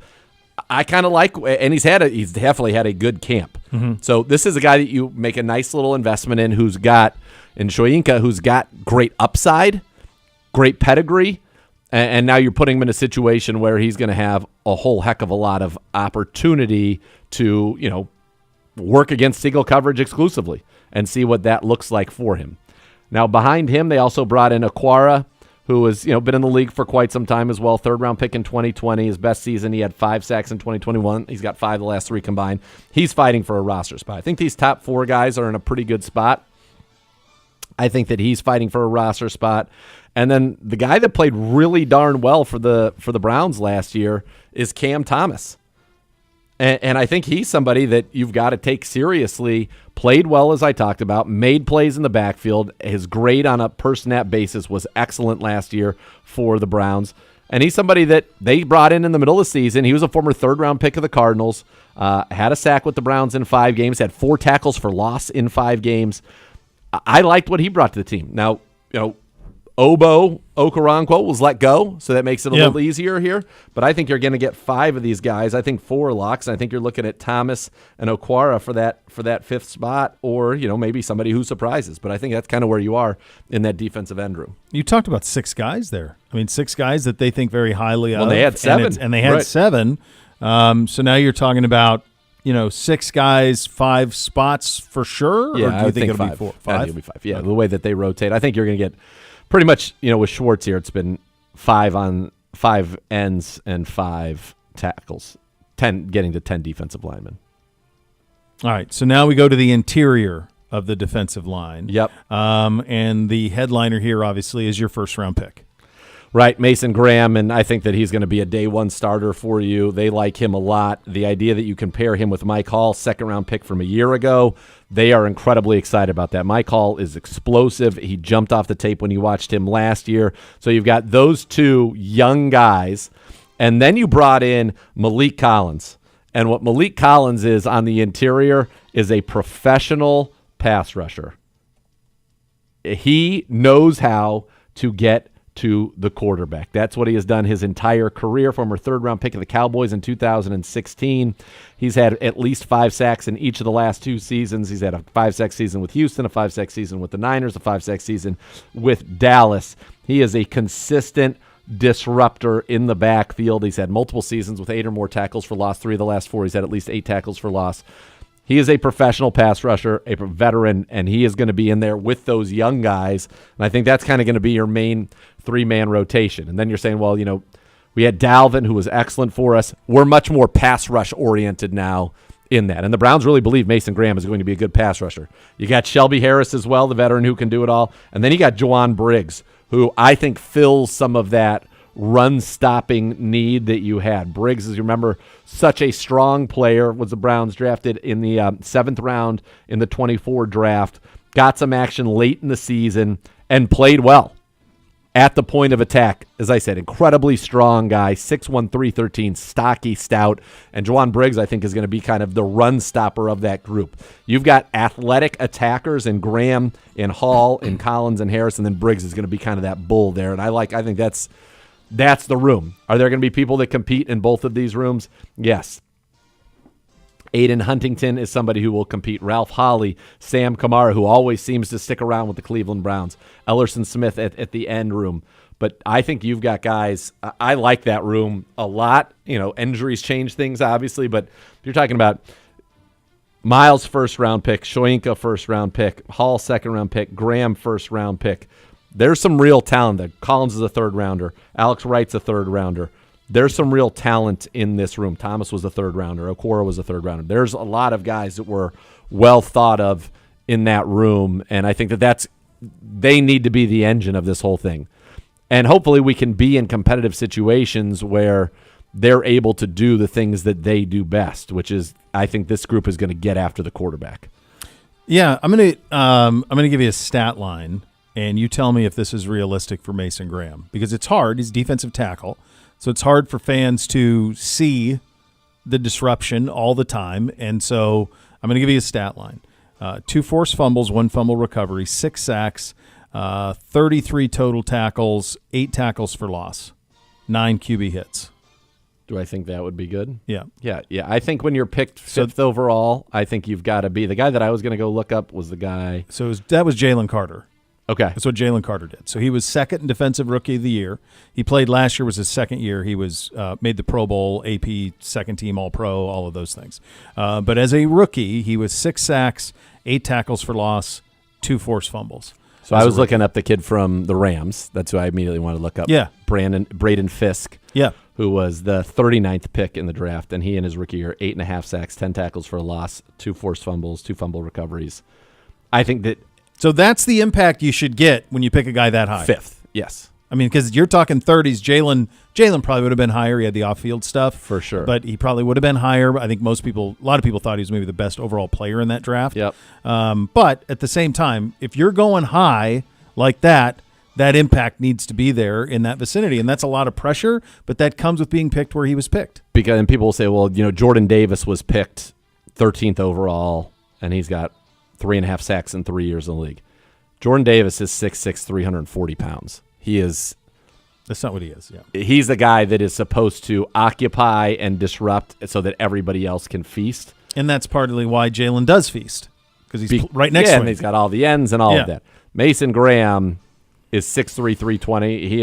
I kind of like, and he's definitely had a good camp. Mm-hmm. So this is a guy that you make a nice little investment in in Shoyinka, who's got great upside, great pedigree, and now you're putting him in a situation where he's going to have a whole heck of a lot of opportunity to, work against single coverage exclusively and see what that looks like for him. Now, behind him, they also brought in Aquara, who has been in the league for quite some time as well. 3rd-round pick in 2020. His best season, he had 5 sacks in 2021. He's got 5 the last 3 combined. He's fighting for a roster spot. I think these top 4 guys are in a pretty good spot. I think that he's fighting for a roster spot. And then the guy that played really darn well for the Browns last year is Cam Thomas. And I think he's somebody that you've got to take seriously. Played well, as I talked about, made plays in the backfield. His grade on a per-snap basis was excellent last year for the Browns. And he's somebody that they brought in the middle of the season. He was a former 3rd-round pick of the Cardinals, had a sack with the Browns in 5 games, had 4 tackles for loss in 5 games. I liked what he brought to the team. Now, Obo Okoronkwo was let go, so that makes it a little easier here. But I think you're going to get 5 of these guys. I think 4 locks. And I think you're looking at Thomas and Aquara for that 5th spot, or maybe somebody who surprises. But I think that's kind of where you are in that defensive end room. You talked about 6 guys there. I mean, 6 guys that they think very highly of. Well, they had 7, and they had 7. So now you're talking about 6 guys, 5 spots for sure. Yeah, or do you I think it'll 5. be 4? 5? I think it'll be 5. Yeah, the way that they rotate, I think you're going to get. Pretty much, with Schwartz here, it's been 5 ends and 5 tackles, 10 getting to 10 defensive linemen. All right, so now we go to the interior of the defensive line. Yep. And the headliner here, obviously, is your 1st-round pick. Right, Mason Graham, and I think that he's going to be a day 1 starter for you. They like him a lot. The idea that you can pair him with Mike Hall, 2nd-round pick from a year ago, they are incredibly excited about that. Mike Hall is explosive. He jumped off the tape when you watched him last year. So you've got those 2 young guys, and then you brought in Malik Collins. And what Malik Collins is on the interior is a professional pass rusher. He knows how to get to the quarterback. That's what he has done his entire career. Former 3rd-round pick of the Cowboys in 2016. He's had at least 5 sacks in each of the last 2 seasons. He's had a 5-sack season with Houston, a 5-sack season with the Niners, a 5-sack season with Dallas. He is a consistent disruptor in the backfield. He's had multiple seasons with 8 or more tackles for loss. 3 of the last 4, he's had at least 8 tackles for loss. He is a professional pass rusher, a veteran, and he is going to be in there with those young guys. And I think that's kind of going to be your main three-man rotation. And then you're saying, well, we had Dalvin, who was excellent for us. We're much more pass rush oriented now in that. And the Browns really believe Mason Graham is going to be a good pass rusher. You got Shelby Harris as well, the veteran who can do it all. And then you got Juwan Briggs, who I think fills some of that run-stopping need that you had. Briggs, as you remember, such a strong player, was the Browns drafted in the 7th round in the 24 draft, got some action late in the season, and played well at the point of attack. As I said, incredibly strong guy, 6'1", 313, stocky, stout. And Juwan Briggs, I think, is going to be kind of the run stopper of that group. You've got athletic attackers in Graham, in Hall, in Collins, and Harris, and then Briggs is going to be kind of that bull there. And I think that's the room. Are there going to be people that compete in both of these rooms? Yes. Aiden Huntington is somebody who will compete. Ralph Holley, Sam Kamara, who always seems to stick around with the Cleveland Browns. Ellerson Smith at the end room. But I think you've got guys. I like that room a lot. Injuries change things, obviously. But if you're talking about Miles, first-round pick, Shoyinka, first-round pick, Hall, second-round pick, Graham, first-round pick, there's some real talent there. Collins is a third-rounder. Alex Wright's a third-rounder. There's some real talent in this room. Thomas was a third-rounder. Okoro was a third-rounder. There's a lot of guys that were well thought of in that room, and I think they need to be the engine of this whole thing. And hopefully we can be in competitive situations where they're able to do the things that they do best, which is I think this group is going to get after the quarterback. Yeah, I'm gonna give you a stat line, and you tell me if this is realistic for Mason Graham, because it's hard. He's defensive tackle. So it's hard for fans to see the disruption all the time. And so I'm going to give you a stat line. 2 forced fumbles, 1 fumble recovery, 6 sacks, 33 total tackles, 8 tackles for loss, 9 QB hits. Do I think that would be good? Yeah. Yeah. I think when you're picked 5th overall, I think you've got to be. The guy that I was going to go look up was the guy. So that was Jalen Carter. Okay. That's what Jalen Carter did. So he was second in Defensive Rookie of the Year. He played last year, was his second year. He was made the Pro Bowl, AP, second team All-Pro, all of those things. But as a rookie, he was 6 sacks, 8 tackles for loss, 2 forced fumbles. So I was looking up the kid from the Rams. That's who I immediately wanted to look up. Yeah. Braden Fisk. Yeah. Who was the 39th pick in the draft, and he in his rookie year, 8.5 sacks, 10 tackles for a loss, 2 forced fumbles, 2 fumble recoveries. I think that. So that's the impact you should get when you pick a guy that high. 5th, yes. I mean, because you're talking 30s. Jalen probably would have been higher. He had the off-field stuff. For sure. But he probably would have been higher. I think a lot of people thought he was maybe the best overall player in that draft. Yep. But at the same time, if you're going high like that impact needs to be there in that vicinity. And that's a lot of pressure, but that comes with being picked where he was picked. And people will say, well, Jordan Davis was picked 13th overall, and he's got 3.5 sacks in 3 years in the league. Jordan Davis is 6'6", 340 pounds. That's not what he is, yeah. He's the guy that is supposed to occupy and disrupt so that everybody else can feast. And that's partly why Jalen does feast, because he's right next to him. And he's got all the ends and all of that. Mason Graham is 6'3", 320. He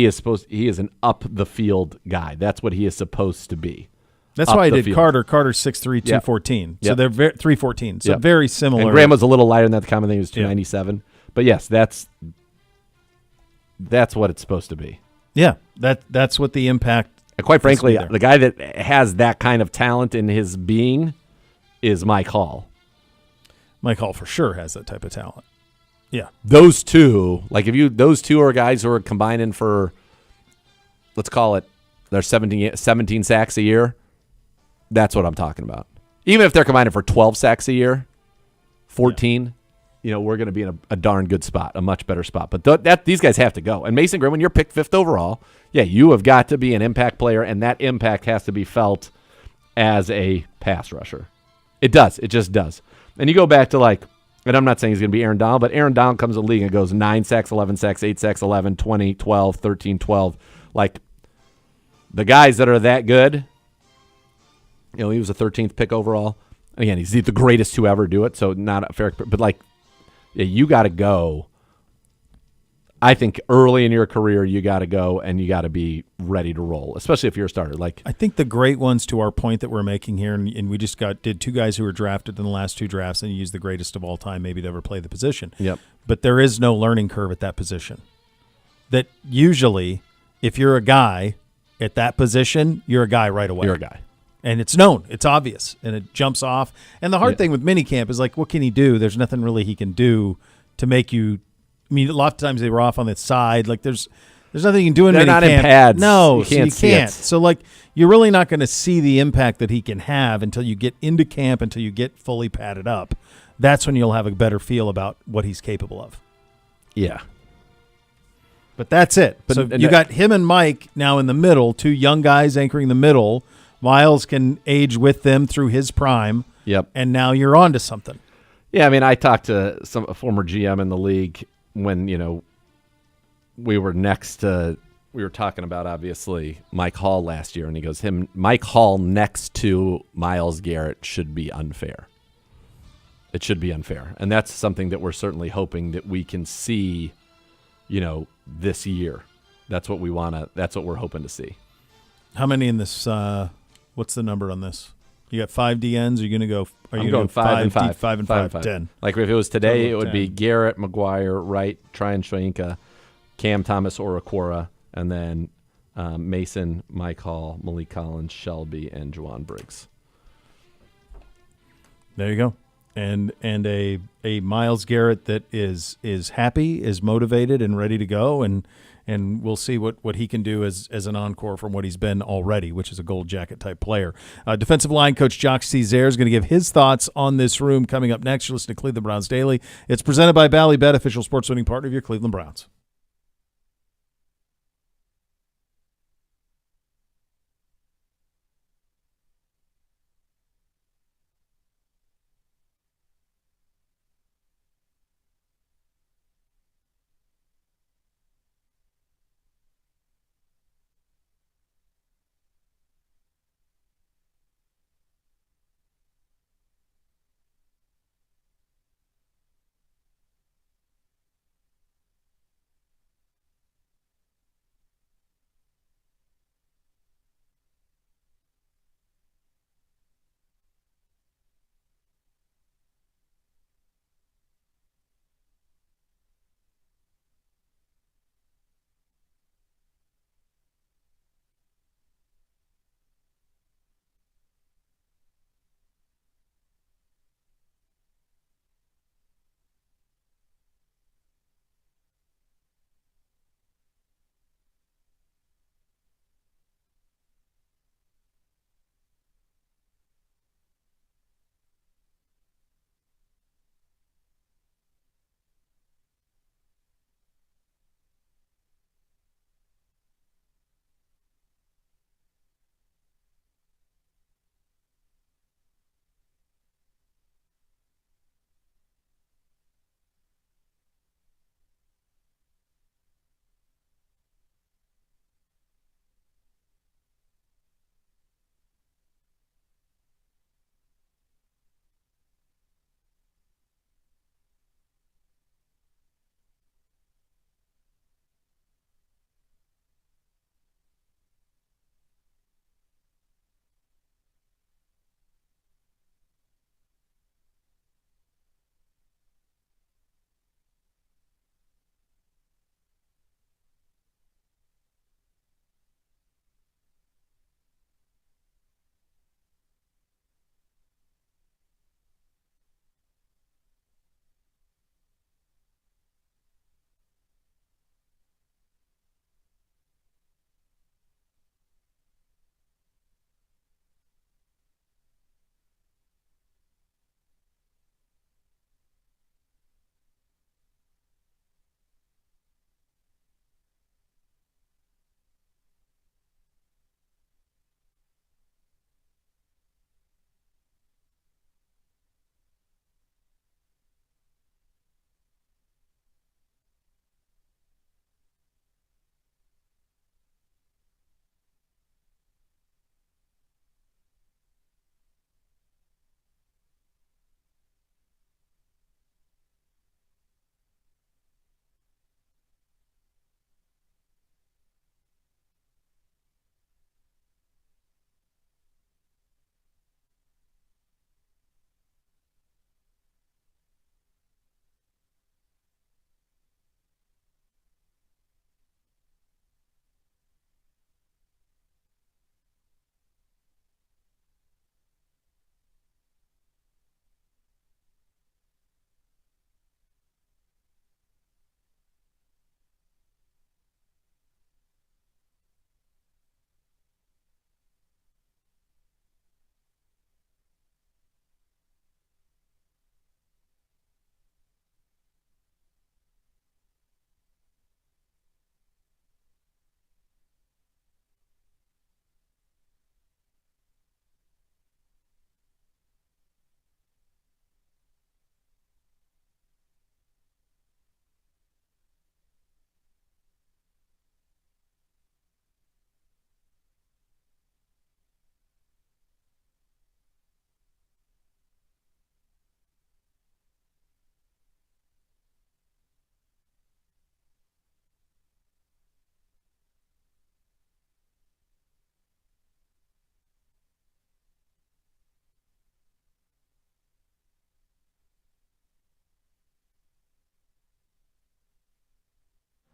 is an up the field guy. That's what he is supposed to be. That's why I did field. Carter's 6'3", 214. So they're 314. So very similar. And Graham was a little lighter than that. The common thing he was 297. Yep. But yes, that's what it's supposed to be. Yeah, that's what the impact. And quite frankly, the guy that has that kind of talent in his being is Mike Hall. Mike Hall for sure has that type of talent. Yeah, those two, those two are guys who are combining for, let's call it, they're 17 sacks a year. That's what I'm talking about. Even if they're combining for 12 sacks a year, 14, we're going to be in a darn good spot, a much better spot. But these guys have to go. And Mason Graham, when you're picked 5th overall, you have got to be an impact player, and that impact has to be felt as a pass rusher. It does. It just does. And you go back to and I'm not saying he's going to be Aaron Donald, but Aaron Donald comes to the league and goes 9 sacks, 11 sacks, 8 sacks, 11, 20, 12, 13, 12. The guys that are that good, he was a 13th pick overall. Again, he's the greatest to ever do it, so not a fair. But you got to go I think early in your career, you got to go and you got to be ready to roll, especially if you're a starter. Like, I think the great ones, to our point that we're making here, and we just did two guys who were drafted in the last two drafts, and you used the greatest of all time maybe to ever play the position. Yep. But there is no learning curve at that position. That usually, if you're a guy at that position, you're a guy right away. You're a guy. And it's known. It's obvious. And it jumps off. And the hard thing with minicamp is, like, what can he do? There's nothing really he can do to make you – I mean, a lot of times they were off on the side. Like, there's nothing you can do in minicamp. They're not in pads. No, you can't. So you can't. So, like, you're really not going to see the impact that he can have until you get into camp, until you get fully padded up. That's when you'll have a better feel about what he's capable of. Yeah. But that's it. So you got him and Mike now in the middle, two young guys anchoring the middle. Miles can age with them through his prime. Yep. And now you're on to something. Yeah, I mean, I talked to a former GM in the league when, we were we were talking about, obviously, Mike Hall last year, and he goes, Mike Hall next to Myles Garrett should be unfair. It should be unfair. And that's something that we're certainly hoping that we can see, this year. That's what we're hoping to see. How many in this, what's the number on this? You got 5 DNs? Are you going to go? Are you going go 5 and 5? 5 and 5, 10. Like if it was today, Total it would 10. be Garrett, McGuire, Wright, Tryon Shoyinka, Cam Thomas, Orakora, and then Mason, Mike Hall, Malik Collins, Shelby, and Juwan Briggs. There you go. And a Myles Garrett that is happy, is motivated, and ready to go, and we'll see what he can do as an encore from what he's been already, which is a gold jacket type player. Defensive line coach Jock Cesar is going to give his thoughts on this room coming up next. You're listening to Cleveland Browns Daily. It's presented by Ballybet, official sports winning partner of your Cleveland Browns.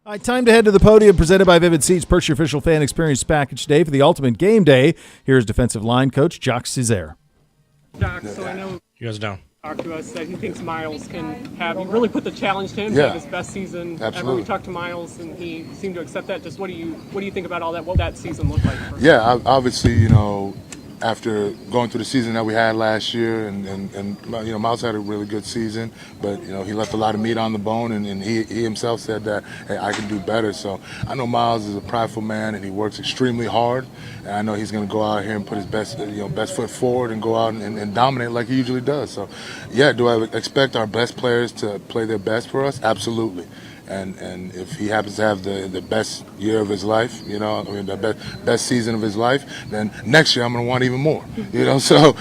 All right, time to head to the podium presented by Vivid Seats. Purchase your official fan experience package today for the ultimate game day. Here's defensive line coach Jock Cesar. Jock, so I know You guys down. talked to us that he thinks Miles can have, you really put the challenge to him to Yeah. have his best season ever. Absolutely. We talked to Miles and he seemed to accept that. Just what do you think about all that, what that season looked like for him? Yeah, obviously, after going through the season that we had last year, and Miles had a really good season, but he left a lot of meat on the bone, and he himself said that, hey, I can do better. So I know Miles is a prideful man, and he works extremely hard, and I know he's going to go out here and put his best foot forward and go out and dominate like he usually does. So, yeah, do I expect our best players to play their best for us? Absolutely. And if he happens to have the best year of his life, the best season of his life, then next year I'm going to want even more. So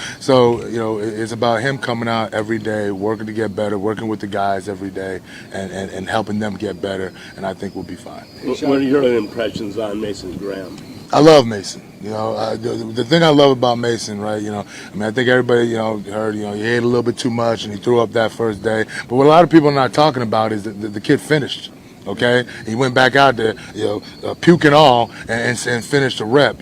it's about him coming out every day, working to get better, working with the guys every day, and helping them get better. And I think we'll be fine. What are your impressions on Mason Graham? I love Mason. The thing I love about Mason, right? I think everybody, heard, he ate a little bit too much and he threw up that first day. But what a lot of people are not talking about is that the kid finished. Okay, he went back out there, puke and all, and finished the rep.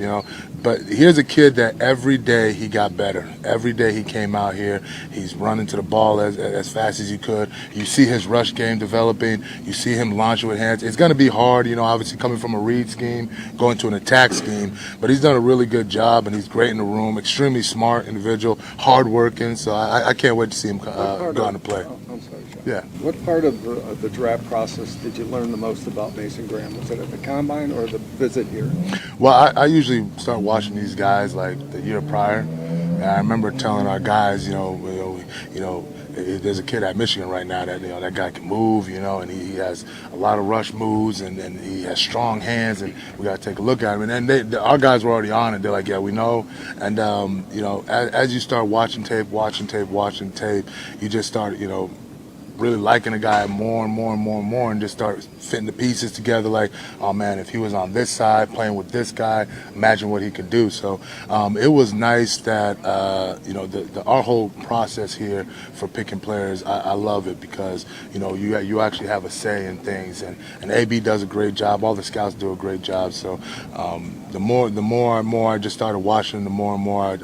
But here's a kid that every day he got better. Every day he came out here, he's running to the ball as fast as he could. You see his rush game developing. You see him launch with hands. It's going to be hard, obviously coming from a read scheme, going to an attack scheme. But he's done a really good job, and he's great in the room. Extremely smart individual, hardworking. So I can't wait to see him go on to play. I'm sorry, Sean. Yeah. What part of the draft process did you learn the most about Mason Graham? Was it at the combine or the visit here? Well, I usually start watching these guys like the year prior. And I remember telling our guys, there's a kid at Michigan right now that that guy can move, and he has a lot of rush moves and he has strong hands, and we got to take a look at him. And then our guys were already on it. They're like, yeah, we know. And as you start watching tape, you just start really liking a guy more and more and more and more, and just start fitting the pieces together like, oh man, if he was on this side playing with this guy, imagine what he could do. So it was nice that our whole process here for picking players, I love it because you actually have a say in things, and AB does a great job. All the scouts do a great job. So the more and more I just started watching, the more and more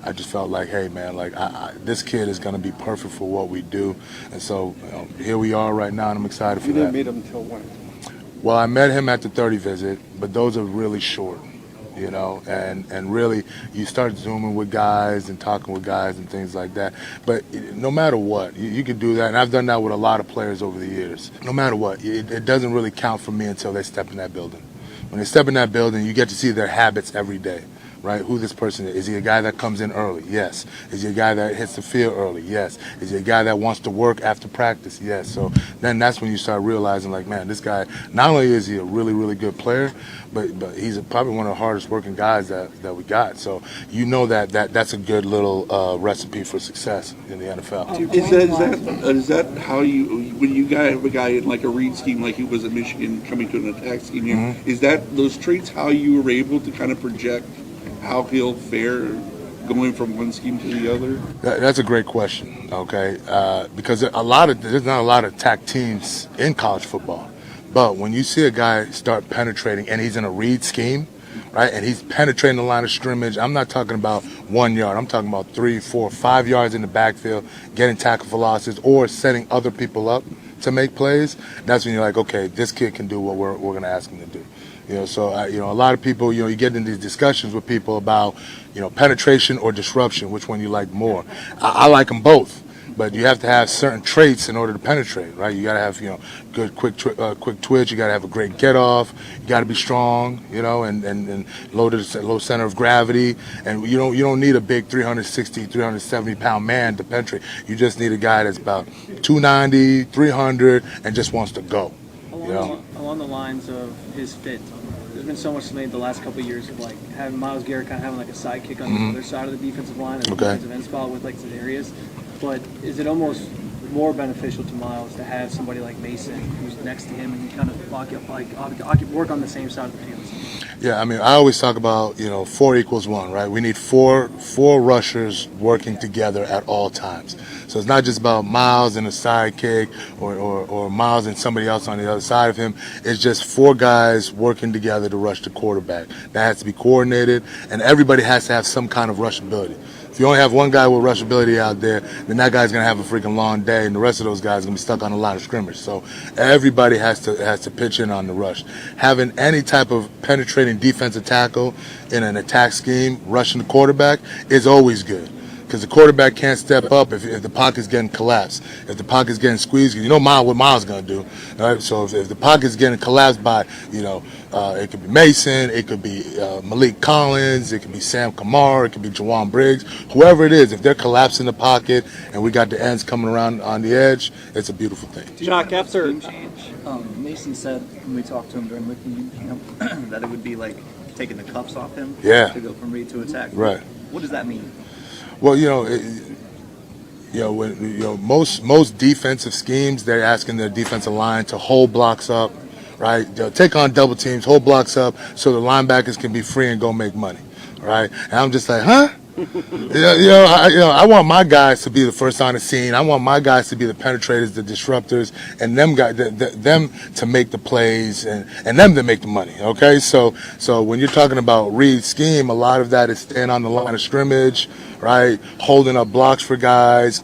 I just felt like, hey man, like this kid is going to be perfect for what we do. And so here we are right now, and I'm excited for You that. didn't meet him until when? Well, I met him at the 30 visit, but those are really short, and really you start zooming with guys and talking with guys and things like that. But no matter what, you can do that, and I've done that with a lot of players over the years. No matter what, it doesn't really count for me until they step in that building. When they step in that building, you get to see their habits every day. Right, who this person is. Is he a guy that comes in early? Yes. Is he a guy that hits the field early? Yes. Is he a guy that wants to work after practice? Yes. So then that's when you start realizing, like, man, this guy, not only is he a really, really good player, but he's probably one of the hardest working guys that we got. So that's a good little recipe for success in the NFL. Is that how when you have a guy in like a read scheme like he was at Michigan coming to an attack scheme here, Mm-hmm. is that those traits how you were able to kind of project how he'll fare going from one scheme to the other? That's a great question, okay? Because there's not a lot of attack teams in college football. But when you see a guy start penetrating and he's in a read scheme, right, and he's penetrating the line of scrimmage, I'm not talking about 1 yard. I'm talking about 3, 4, 5 yards in the backfield, getting tackle for losses or setting other people up to make plays. That's when you're like, okay, this kid can do what we're going to ask him to do. So a lot of people, you get in these discussions with people about, penetration or disruption, which one you like more. I like them both, but you have to have certain traits in order to penetrate, right? You got to have, good quick twitch. You got to have a great get off. You got to be strong, and low center of gravity. And you don't need a big 360, 370 pound man to penetrate. You just need a guy that's about 290, 300, and just wants to go. Along the lines of his fit, there's been so much made the last couple of years of like having Myles Garrett kind of having like a sidekick on the other side of the defensive line, as a defensive end spot with like some areas. But is it almost more beneficial to Myles to have somebody like Mason who's next to him and kind of work on the same side of the field? Yeah, I mean, I always talk about 4 = 1, right? We need four rushers working together at all times. So it's not just about Miles and a sidekick or Miles and somebody else on the other side of him. It's just four guys working together to rush the quarterback. That has to be coordinated, and everybody has to have some kind of rush ability. If you only have one guy with rush ability out there, then that guy's going to have a freaking long day, and the rest of those guys are going to be stuck on a line of scrimmage. So everybody has to pitch in on the rush. Having any type of penetrating defensive tackle in an attack scheme, rushing the quarterback, is always good. Because the quarterback can't step up if the pocket's getting collapsed, if the pocket's getting squeezed. You know what Miles going to do. Right? So if the pocket's getting collapsed by, it could be Mason, it could be Malik Collins, it could be Sam Kamara, it could be Jawan Briggs, whoever it is. If they're collapsing the pocket and we got the ends coming around on the edge, it's a beautiful thing. Jock, after Mason said when we talked to him during Wiki camp that it would be like taking the cuffs off him to go from read to attack. Right. What does that mean? Well, most defensive schemes, they're asking their defensive line to hold blocks up, right? They'll take on double teams, hold blocks up, so the linebackers can be free and go make money, right? And I'm just like, huh? I want my guys to be the first on the scene. I want my guys to be the penetrators, the disruptors, and them to make the plays and them to make the money. Okay, so when you're talking about read scheme, a lot of that is staying on the line of scrimmage, right? Holding up blocks for guys,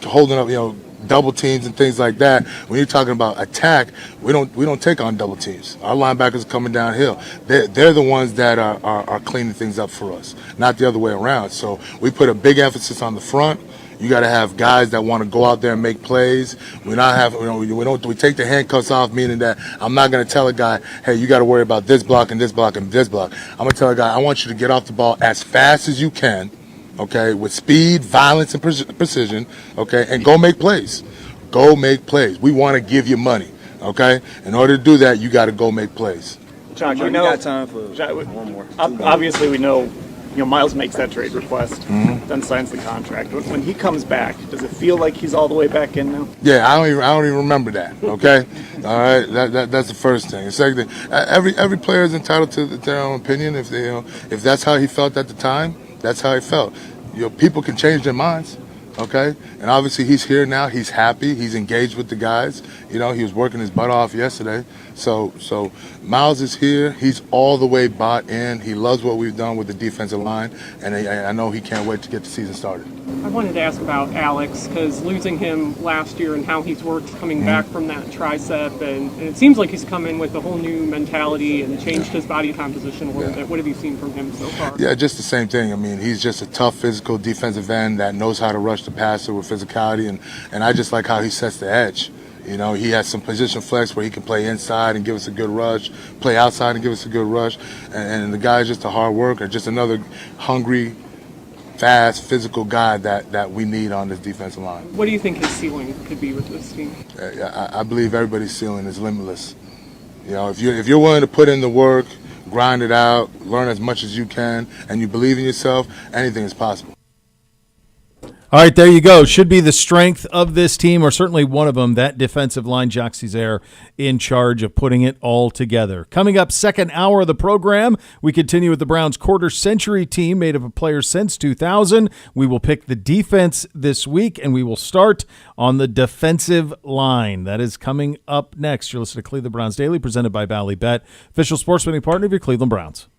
holding up, double teams and things like that. When you're talking about attack, we don't take on double teams. Our linebackers are coming downhill. They're the ones that are cleaning things up for us, not the other way around. So we put a big emphasis on the front. You got to have guys that want to go out there and make plays. We take the handcuffs off, meaning that I'm not going to tell a guy, hey, you got to worry about this block and this block and this block. I'm going to tell a guy, I want you to get off the ball as fast as you can, okay, with speed, violence, and precision, okay, and go make plays. Go make plays. We want to give you money, okay? In order to do that, you got to go make plays. Jock, we got time for one more. Obviously, we know, Miles makes that trade request, then signs the contract. When he comes back, does it feel like he's all the way back in now? Yeah, I don't even remember that. Okay, all right, that's the first thing. The second thing, every player is entitled to their own opinion. If if that's how he felt at the time, that's how he felt. People can change their minds. Okay, and obviously he's here now. He's happy. He's engaged with the guys. He was working his butt off yesterday. So Miles is here. He's all the way bought in. He loves what we've done with the defensive line, and I know he can't wait to get the season started. I wanted to ask about Alex, because losing him last year and how he's worked coming back from that tricep, and it seems like he's come in with a whole new mentality and changed his body composition a little bit. What have you seen from him so far? Yeah, just the same thing. I mean, he's just a tough, physical defensive end that knows how to rush the passer with physicality, and I just like how he sets the edge. He has some position flex where he can play inside and give us a good rush, play outside and give us a good rush, and the guy's just a hard worker, just another hungry, fast, physical guy that we need on this defensive line. What do you think his ceiling could be with this team? I believe everybody's ceiling is limitless. If you're willing to put in the work, grind it out, learn as much as you can, and you believe in yourself, anything is possible. All right, there you go. Should be the strength of this team, or certainly one of them, that defensive line, Jock Cesar, in charge of putting it all together. Coming up, second hour of the program, we continue with the Browns' quarter-century team made up of players since 2000. We will pick the defense this week, and we will start on the defensive line. That is coming up next. You're listening to Cleveland Browns Daily, presented by Bally Bet, official sports betting partner of your Cleveland Browns.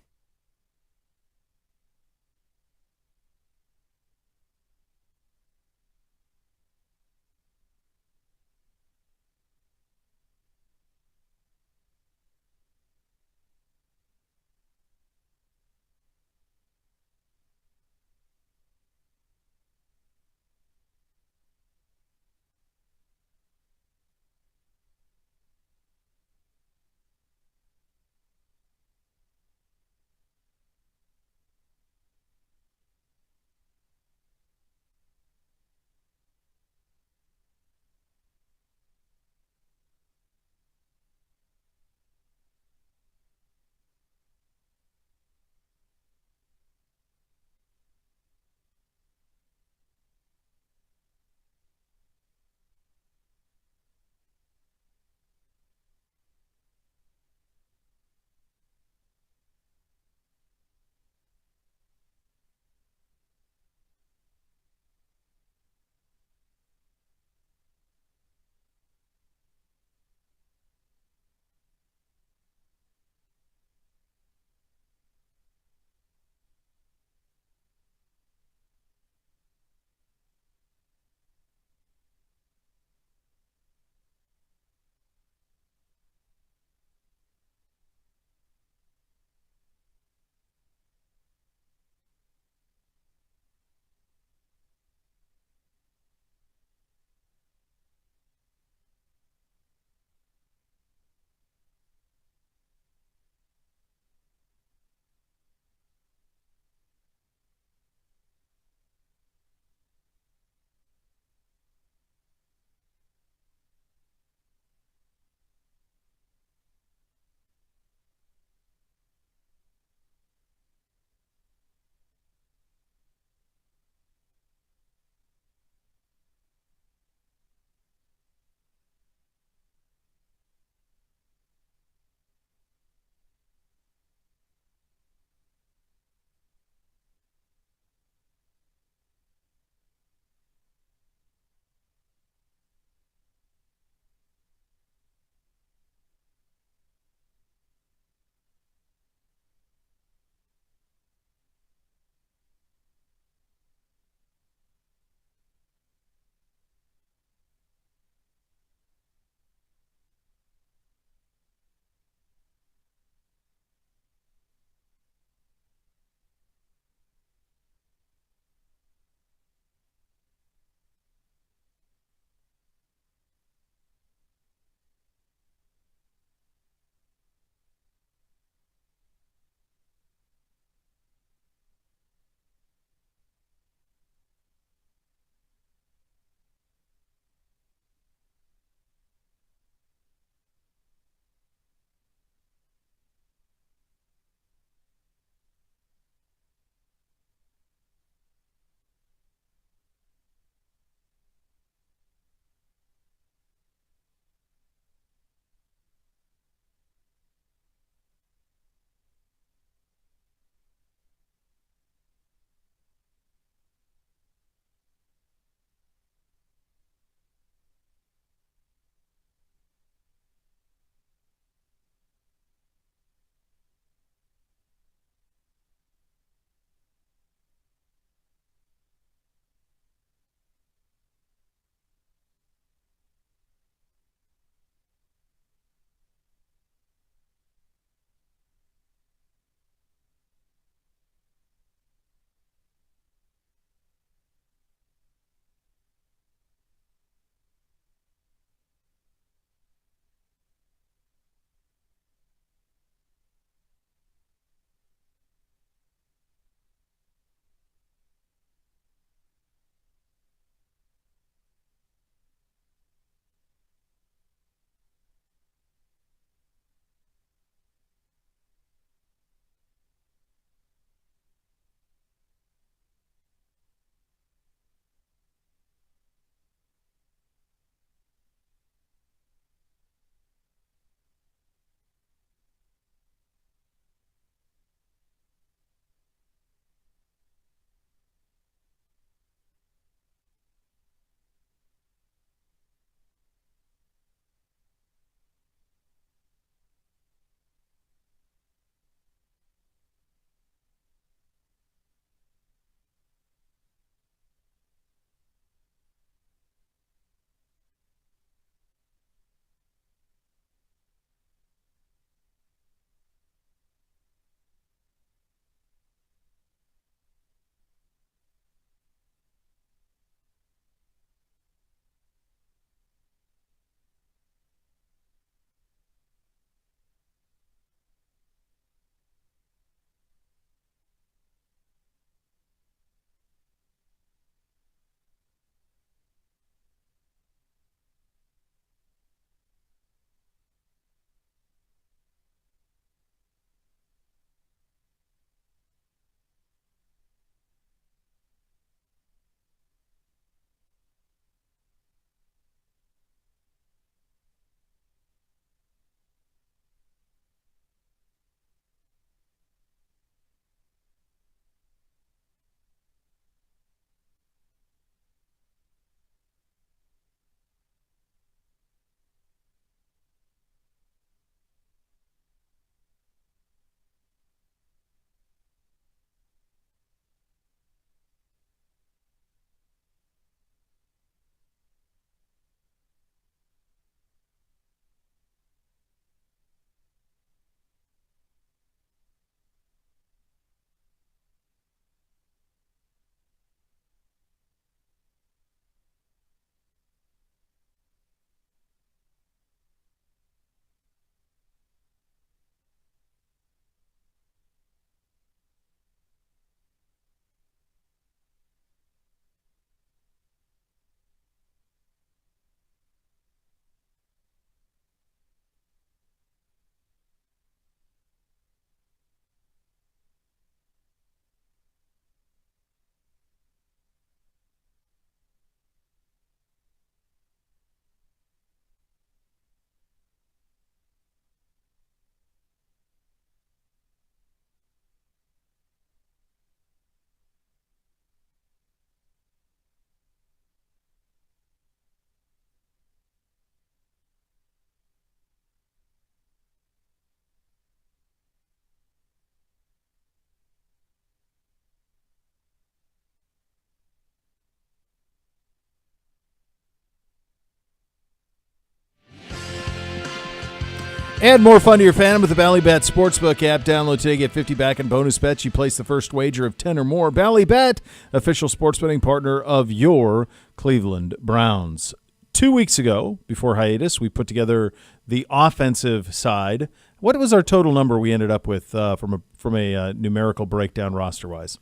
Add more fun to your fandom with the Ballybet Sportsbook app. Download today, get 50 back in bonus bets. You place the first wager of 10 or more. Ballybet, official sports betting partner of your Cleveland Browns. 2 weeks ago, before hiatus, we put together the offensive side. What was our total number we ended up with from a numerical breakdown roster-wise?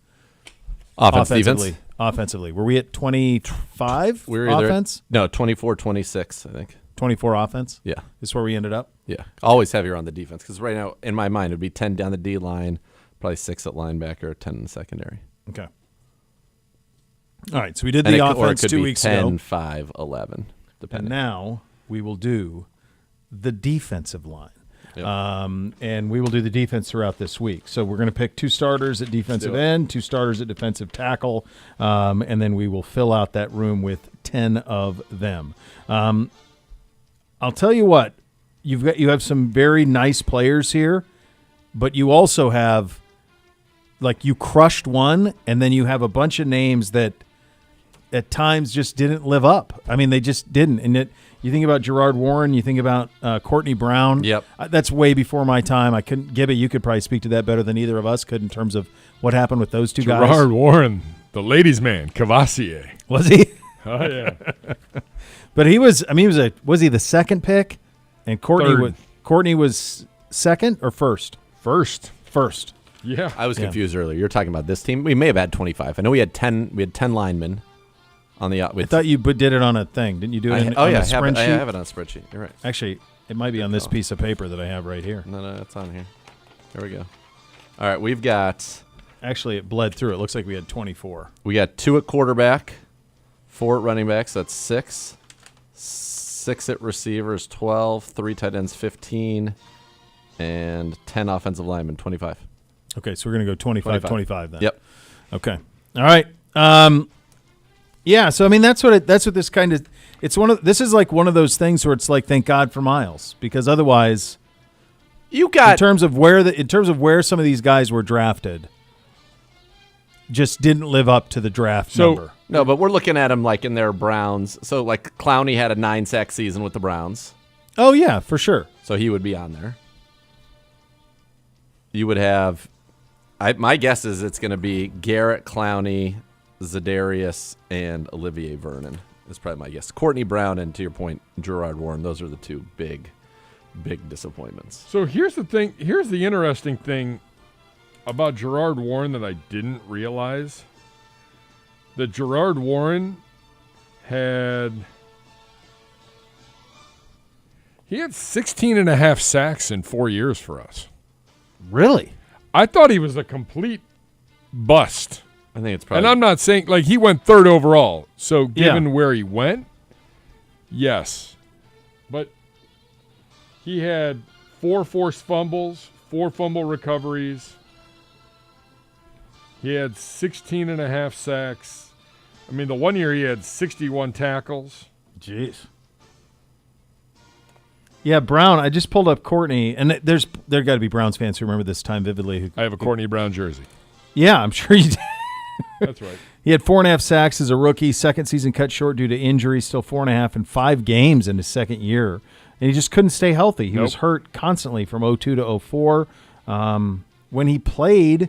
Offensively. Were we at 25 offense? No, 24, 26, I think. 24 offense? Yeah. Is where we ended up? Yeah. Always heavier on the defense because right now, in my mind, it would be 10 down the D line, probably 6 at linebacker, 10 in the secondary. Okay. All right, so we did the offense 2 weeks 10, ago. 10, 5, 11, depending. And now we will do the defensive line. Yep. And we will do the defense throughout this week. So we're going to pick 2 starters at defensive end, 2 starters at defensive tackle, and then we will fill out that room with 10 of them. I'll tell you what, you have some very nice players here, but you also have, like, you crushed one, and then you have a bunch of names that at times just didn't live up. I mean, they just didn't. And you think about Gerard Warren, you think about Courtney Brown. Yep. That's way before my time. I couldn't. Gibby, you could probably speak to that better than either of us could in terms of what happened with those two guys. Gerard Warren, the ladies' man, Cavassier. Was he? Oh, yeah. But he was. I mean, was he the second pick? And Courtney was second or first? First. Yeah. I was confused earlier. You're talking about this team. We may have had 25. I know we had 10. We had 10 linemen on the. I thought you did it on a thing. Didn't you do it? I a have spreadsheet? I have it on a spreadsheet. You're right. Actually, it might be on this piece of paper that I have right here. No, it's on here. Here we go. All right, we've got. Actually, it bled through. It looks like we had 24. We got 2 at quarterback, 4 at running backs. That's 6. 6 at receivers, 12. 3 tight ends, 15. And 10 offensive linemen, 25. Okay, so we're going to go 25 then. Yep. Okay. All right. Yeah, so I mean that's what this kind of this is like one of those things where it's like thank God for Miles, because otherwise in terms of where some of these guys were drafted just didn't live up to the draft number. No, but we're looking at them like in their Browns. So like Clowney had a 9-sack season with the Browns. Oh yeah, for sure. So he would be on there. You would have my guess is it's going to be Garrett, Clowney, Zadarius, and Olivier Vernon. That's probably my guess. Courtney Brown and, to your point, Gerard Warren. Those are the 2 big disappointments. So here's the thing. Here's the interesting thing about Gerard Warren that I didn't realize. That Gerard Warren had 16 and a half sacks in 4 years for us. Really? I thought he was a complete bust. I think it's probably. And I'm not saying, like, he went 3rd overall. So given where he went, yes. But he had 4 forced fumbles, 4 fumble recoveries. He had 16 and a half sacks. I mean, the one year he had 61 tackles. Jeez. Yeah, Brown. I just pulled up Courtney, and there got to be Browns fans who remember this time vividly. I have a Courtney Brown jersey. Yeah, I'm sure you do. That's right. He had 4.5 sacks as a rookie. Second season cut short due to injury. Still 4.5 in 5 games in his second year, and he just couldn't stay healthy. He was hurt constantly from 02 to 04. When he played,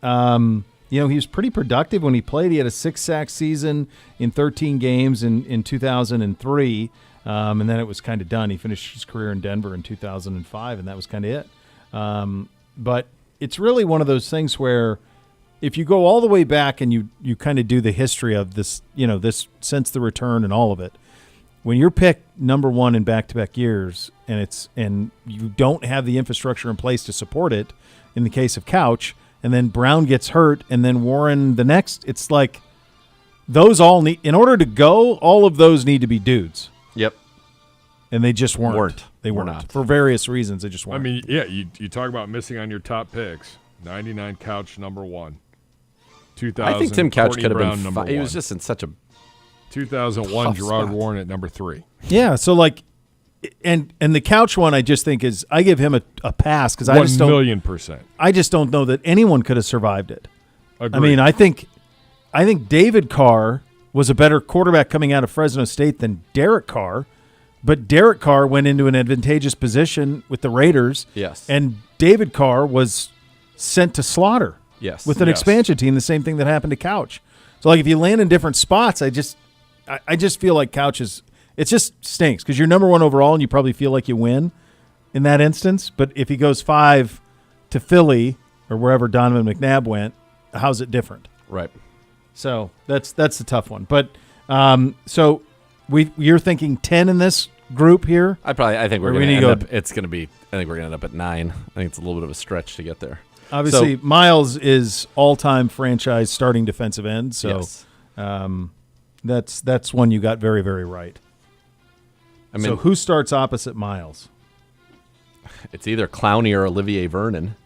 he was pretty productive when he played. He had a 6-sack season in 13 games in 2003. And then it was kind of done. He finished his career in Denver in 2005, and that was kind of it. But it's really one of those things where if you go all the way back and you kind of do the history of this, this since the return and all of it, when you're picked number 1 in back-to-back years and you don't have the infrastructure in place to support it, in the case of Couch, and then Brown gets hurt, and then Warren the next, it's like those all need, in order to go, all of those need to be dudes. Yep. And they just weren't. They We're weren't. not. For various reasons, they just weren't. I mean, yeah, you talk about missing on your top picks. 99 Couch, number 1. 2000, I think Tim Couch Courtney could have Brown, been number fine. He was 1. just in such a 2001 tough Gerard spot. Warren at number 3. yeah, so like, and the Couch one, I just think I give him a pass because 1,000,000%. I just don't know that anyone could have survived it. Agreed. I mean, I think David Carr was a better quarterback coming out of Fresno State than Derek Carr, But Derek Carr went into an advantageous position with the Raiders. Yes. And David Carr was sent to slaughter. Yes. With an expansion team, the same thing that happened to Couch. So, like, if you land in different spots, I just feel like Couch it just stinks because you're number 1 overall and you probably feel like you win in that instance. But if he goes 5 to Philly or wherever Donovan McNabb went, how's it different? Right. So that's the tough one. But so you're thinking 10 in this group here? I think we're Or going we to need end to up. It's going to be. I think we're going to end up at 9. I think it's a little bit of a stretch to get there. Obviously, Miles is all-time franchise starting defensive end. So yes. That's one you got very, very right. I mean, so who starts opposite Miles? It's either Clowney or Olivier Vernon.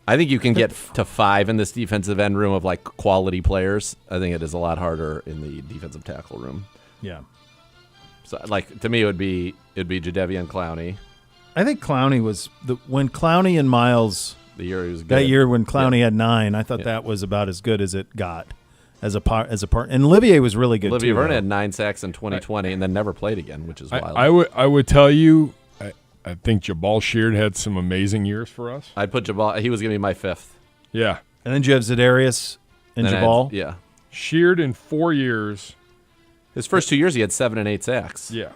I think you can get to 5 in this defensive end room of like quality players. I think it is a lot harder in the defensive tackle room. Yeah. So, like, to me, it'd be Jadeveon Clowney. I think Clowney was when Clowney and Miles The year he was good. that year when Clowney had 9. I thought that was about as good as it got as a part. And Olivier was really good Olivier too. Vernon had 9 sacks in 2020 and then never played again, which is wild. I would tell you, I think Jabal Sheard had some amazing years for us. I'd put Jabal. He was going to be my 5th. Yeah. And then you have Za'Darius and Jabal. Yeah. Sheard in 4 years. His first 2 years, he had 7 and 8 sacks. Yeah.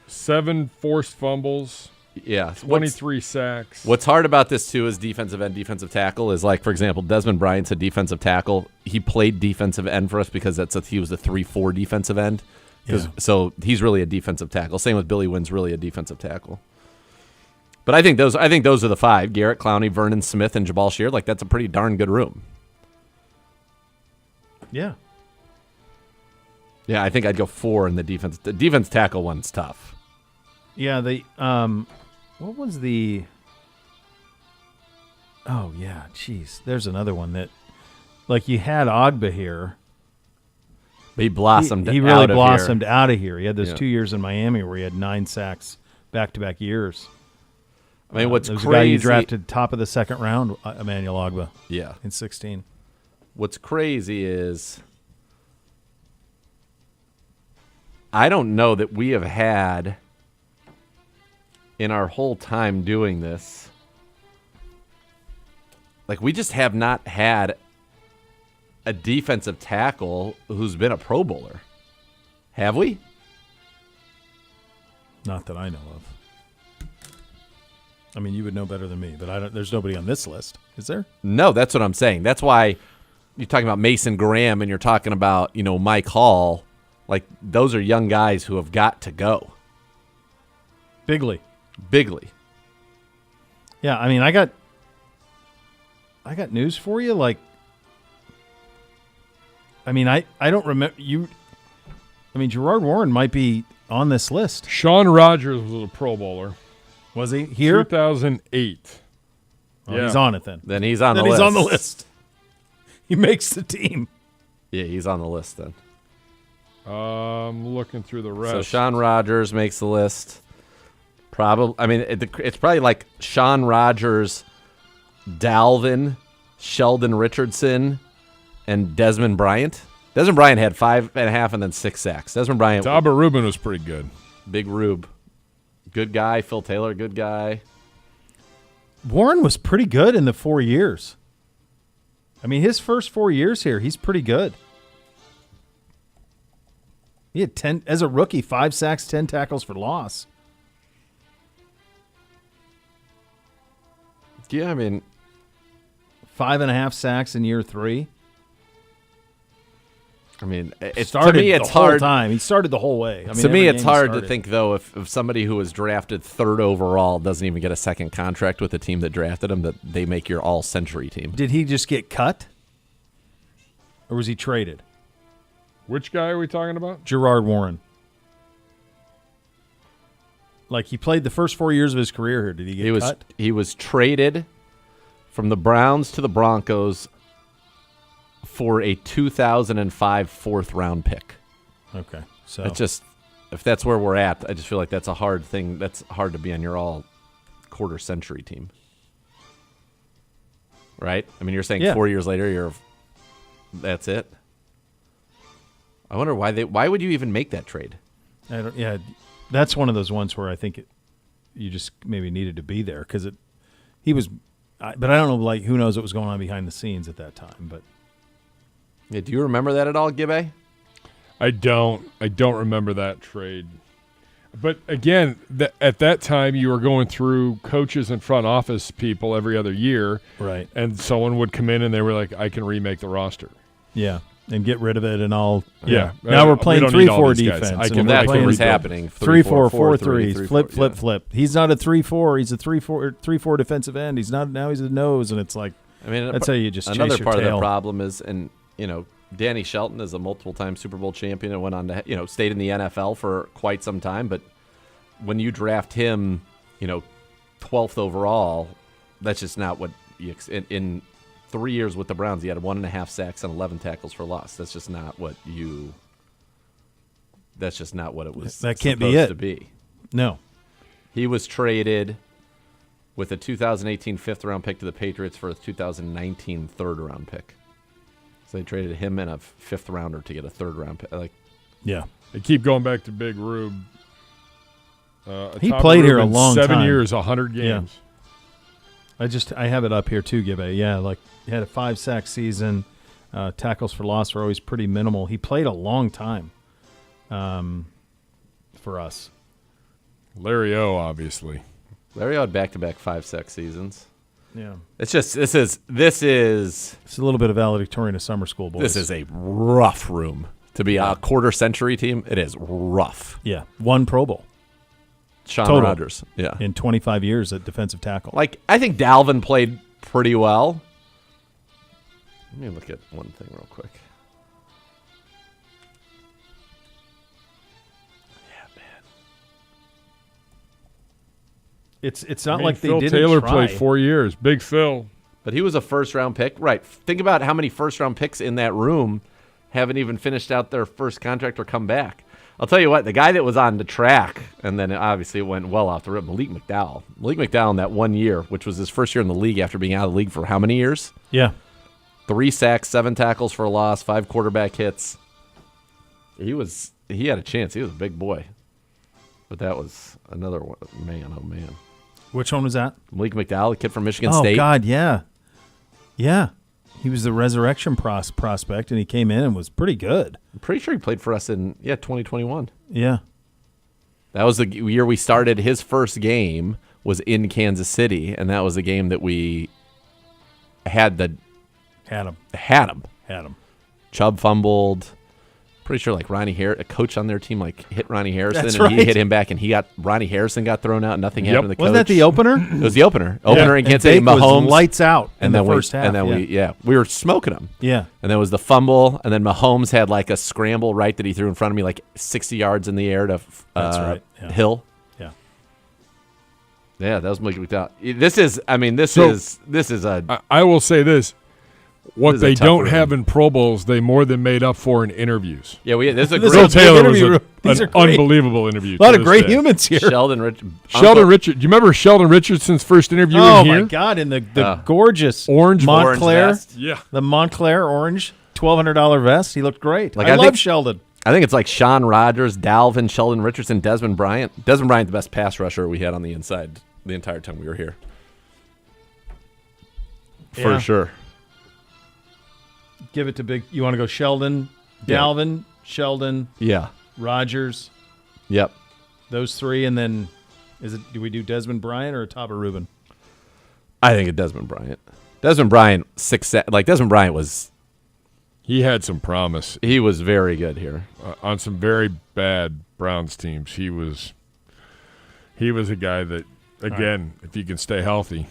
7 forced fumbles. Yeah. 23 sacks. What's hard about this, too, is defensive end, defensive tackle is like, for example, Desmond Bryant's a defensive tackle. He played defensive end for us because he was a 3-4 defensive end. Yeah. So he's really a defensive tackle. Same with Billy Wynn's really a defensive tackle. But I think those are the 5. Garrett Clowney, Vernon Smith, and Jabal Sheard. Like, that's a pretty darn good room. Yeah. Yeah, I think I'd go 4 in the defense. The defense tackle one's tough. Yeah, what was the Oh yeah, jeez. There's another one that like you had Ogba here. He blossomed He really out of blossomed here. out of here. He had those 2 years in Miami where he had 9 sacks back-to-back years. I mean, what's there was crazy? a guy you drafted top of the second round, Emmanuel Ogba. Yeah. In 16. What's crazy is I don't know that we have had in our whole time doing this, like we just have not had a defensive tackle who's been a Pro Bowler. Have we? Not that I know of. I mean, you would know better than me, but there's nobody on this list. Is there? No, that's what I'm saying. That's why you're talking about Mason Graham and you're talking about, Mike Hall. Like, those are young guys who have got to go. Bigly. Yeah, I mean, I got news for you. Like, I mean, I don't remember you. I mean, Gerard Warren might be on this list. Sean Rogers was a Pro Bowler. Was he here? 2008. Oh, yeah. He's on it then. Then he's on the list. list. He's on the list. He makes the team. Yeah, he's on the list then. Looking through the rest. So Sean Rogers makes the list. Probably. I mean, it's probably like Sean Rogers, Dalvin, Sheldon Richardson, and Desmond Bryant. Desmond Bryant had 5.5 and then 6 sacks. Desmond Bryant. Daba Rubin was pretty good. Big Rube. Good guy. Phil Taylor, good guy. Warren was pretty good in the 4 years. I mean, his first 4 years here, he's pretty good. He had 10 as a rookie, 5 sacks, 10 tackles for loss. Yeah, I mean, 5.5 sacks in year 3. I mean, It's to me, it's the whole hard. time. He started the whole way. I mean, To me, every it's game he hard to started. think, though, if somebody who was drafted 3rd overall doesn't even get a second contract with the team that drafted him, that they make your all-century team. Did he just get cut? Or was he traded? Which guy are we talking about? Gerard Warren. Like, he played the first 4 years of his career here. Did he get cut? He was traded from the Browns to the Broncos for a 2005 4th-round pick. Okay. So It's just, if that's where we're at, I just feel like that's a hard thing. That's hard to be on your all-quarter-century team. Right? I mean, you're saying 4 years later, that's it? I wonder why would you even make that trade? I don't, yeah. That's one of those ones where I think you just maybe needed to be there because he was. But I don't know, like, who knows what was going on behind the scenes at that time. But Yeah, do you remember that at all, Gibbe? I don't remember that trade. But again, at that time, you were going through coaches and front office people every other year. Right. And someone would come in and they were like, I can remake the roster. Yeah. And get rid of it and all. Yeah. Now we're playing We don't need all 3-4 these guys. defense. I and can- we're That's what playing was happening. 3-4, 4-3, 3-4, flip, flip, yeah. flip. He's not a 3-4. He's a 3-4 defensive end. He's not. Now he's a nose, and it's like, I mean, that's how you just another chase your part of tail. the problem is, and Danny Shelton is a multiple-time Super Bowl champion and went on to stayed in the NFL for quite some time. But when you draft him, 12th overall, that's just not what you in 3 years with the Browns. He had 1.5 sacks and 11 tackles for loss. That's just not what you. That's just not what it was. That can't be supposed it. To be. No. He was traded with a 2018 fifth-round pick to the Patriots for a 2019 third-round pick. So they traded him and a fifth-rounder to get a third-round pick. Yeah. They keep going back to Big Rube. He Tom played here a Rubin, long 7 time. years, 100 games. I have it up here too, Gibbe. Yeah, like he had a 5-sack season. Tackles for loss were always pretty minimal. He played a long time for us. Larry O, obviously. Larry had back-to-back 5-sack seasons. Yeah. It's just this is It's a little bit of valedictorian of summer school, boys. this is a rough room to be a quarter-century team. It is rough. Yeah, one Pro Bowl Sean Total. Rodgers, yeah. in 25 years at defensive tackle. Like I think Dalvin played pretty well. Let me look at one thing real quick. It's not I mean, like they Phil didn't Taylor try. played 4 years. Big Phil. But he was a first-round pick. Right. Think about how many first-round picks in that room haven't even finished out their first contract or come back. I'll tell you what, the guy that was on the track, and then obviously it went well off the rip, Malik McDowell. Malik McDowell in that 1 year, which was his first year in the league after being out of the league for how many years? Yeah. 3 sacks, 7 tackles for a loss, 5 quarterback hits. He had a chance. He was a big boy. But that was another one. Man, oh, man. Which one was that? Malik McDowell, the kid from Michigan Oh, State. God, yeah. Yeah. He was the resurrection prospect, and he came in and was pretty good. I'm pretty sure he played for us in 2021. Yeah. That was the year we started. His first game was in Kansas City, and that was the game that we had Had him. Chubb fumbled. Pretty sure like Ronnie Harris, a coach on their team, like hit Ronnie Harrison, That's and he right. hit him back, and Ronnie Harrison got thrown out, and nothing happened to the coach. Wasn't that the opener? It was the opener. Opener in And Kansas City. Bake was Mahomes lights out in and the then first half. And then we were smoking them. Yeah. And there was the fumble, and then Mahomes had like a scramble right that he threw in front of me, like 60 yards in the air to That's right. Yeah. Hill. Yeah. Yeah, that was Malik McDowell. This is a. I will say this. What This is a they tough don't room. have in Pro Bowls, they more than made up for in interviews. Yeah, this is a This great. Phil is a Taylor interview was room. These an are great. unbelievable interview. A lot to of this great day. humans here. Sheldon Richard. Do you remember Sheldon Richardson's first interview Oh, in here? my God. In the gorgeous Orange Montclair. vest. Yeah. The Montclair orange $1,200 vest. He looked great. Like, I I love think- Sheldon. I think it's like Sean Rodgers, Dalvin, Sheldon Richardson, Desmond Bryant. Desmond Bryant, the best pass rusher we had on the inside the entire time we were here. For Yeah. sure. Give it to big. You want to go Sheldon, Dalvin, Sheldon, Yeah. Rodgers, Yep. those three, and then do we do Desmond Bryant or Taba Rubin? I think it's Desmond Bryant. Desmond Bryant, Desmond Bryant He had some promise he was very good here. on some very bad Browns teams. He was a guy that, again, if you can stay healthy.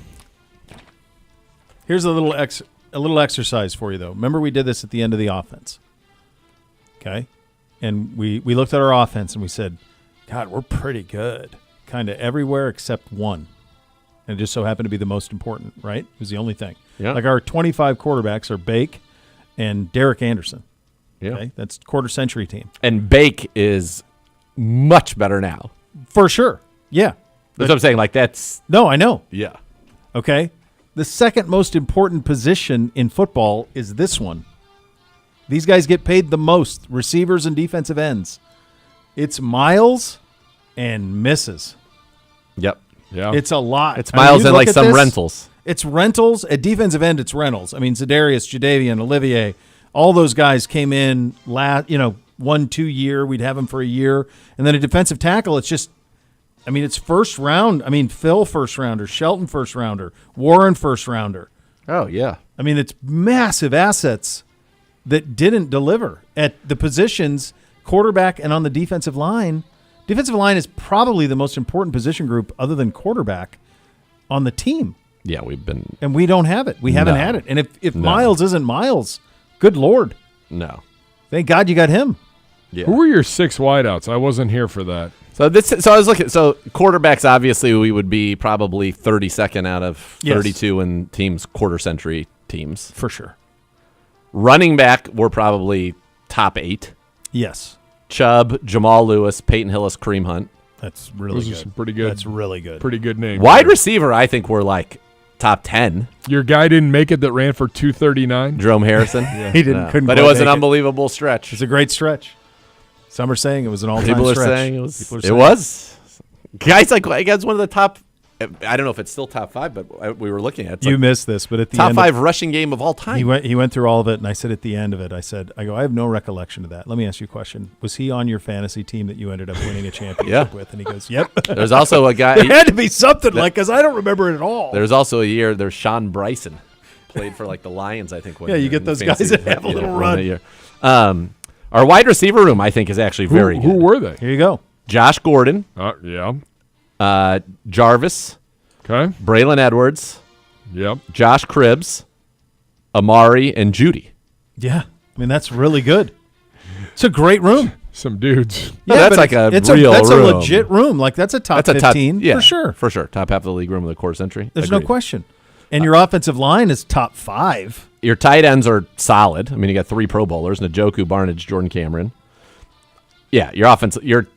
Here's a little exercise for you, though. Remember we did this at the end of the offense. Okay? And we looked at our offense and we said, God, we're pretty good. Kind of everywhere except one. And it just so happened to be the most important, right? It was the only thing. Yeah. Like our 25 quarterbacks are Bake and Derek Anderson. Yeah. Okay? That's quarter-century team. And Bake is much better now. For sure. Yeah. That's what I'm saying. Like, that's. No, I know. Yeah. Okay? The second most important position in football is this one. These guys get paid the most, receivers and defensive ends. It's Miles and misses. Yep. Yeah. It's a lot. It's Miles you and look like at some this, rentals. It's rentals. At defensive end, it's rentals. I mean, Za'Darius, Jadeveon, Olivier, all those guys came in 1-2 year. We'd have them for a year. And then a defensive tackle, it's just, I mean, it's first round. I mean, Phil first rounder, Shelton first rounder, Warren first rounder. Oh, yeah. I mean, it's massive assets that didn't deliver at the positions, quarterback and on the defensive line. Defensive line is probably the most important position group other than quarterback on the team. Yeah, we've been. And we don't have it. We haven't had it. And if Miles isn't Miles, good Lord. No. Thank God you got him. Yeah. Who were your 6 wideouts? I wasn't here for that. So I was looking. So quarterbacks, obviously, we would be probably 32nd out of 32 in teams, quarter century teams. For sure. Running back, we're probably top 8. Yes. Chubb, Jamal Lewis, Peyton Hillis, Kareem Hunt. That's really Those good. are some pretty good. That's really good. Pretty good names. Wide receiver, I think we're like top 10. Your guy didn't make it that ran for 239. Jerome Harrison. He couldn't but it quite was an make it. unbelievable stretch. It's a great stretch. Some are saying it was an all-time People are stretch. saying it was. People are It saying was. Guys, like I guess one of the top. I don't know if it's still top 5, but we were looking at it. You missed this, but at the top end 5 rushing game of all time. He went through all of it, and I said at the end of it, I have no recollection of that. Let me ask you a question. Was he on your fantasy team that you ended up winning a championship with? And he goes, yep. There's also a guy. There had to be something because I don't remember it at all. There's also a year. There's Sean Bryson, played for like the Lions, I think. Yeah, you get those guys that have a little run. A year. Our wide receiver room, I think, is actually very good. Who were they? Here you go. Josh Gordon. Yeah. Jarvis. Okay. Braylon Edwards. Yep. Josh Cribbs. Amari and Judy. Yeah. I mean, that's really good. It's a great room. Some dudes. Yeah, that's like that's a real That's room. a legit room. Like, that's a top 15 for sure. For sure. Top half of the league room of the quarter century. There's Agreed. no question. And your offensive line is top 5. Your tight ends are solid. I mean, you got 3 Pro Bowlers: Njoku, Barnage, Jordan Cameron. Yeah, your offense. Your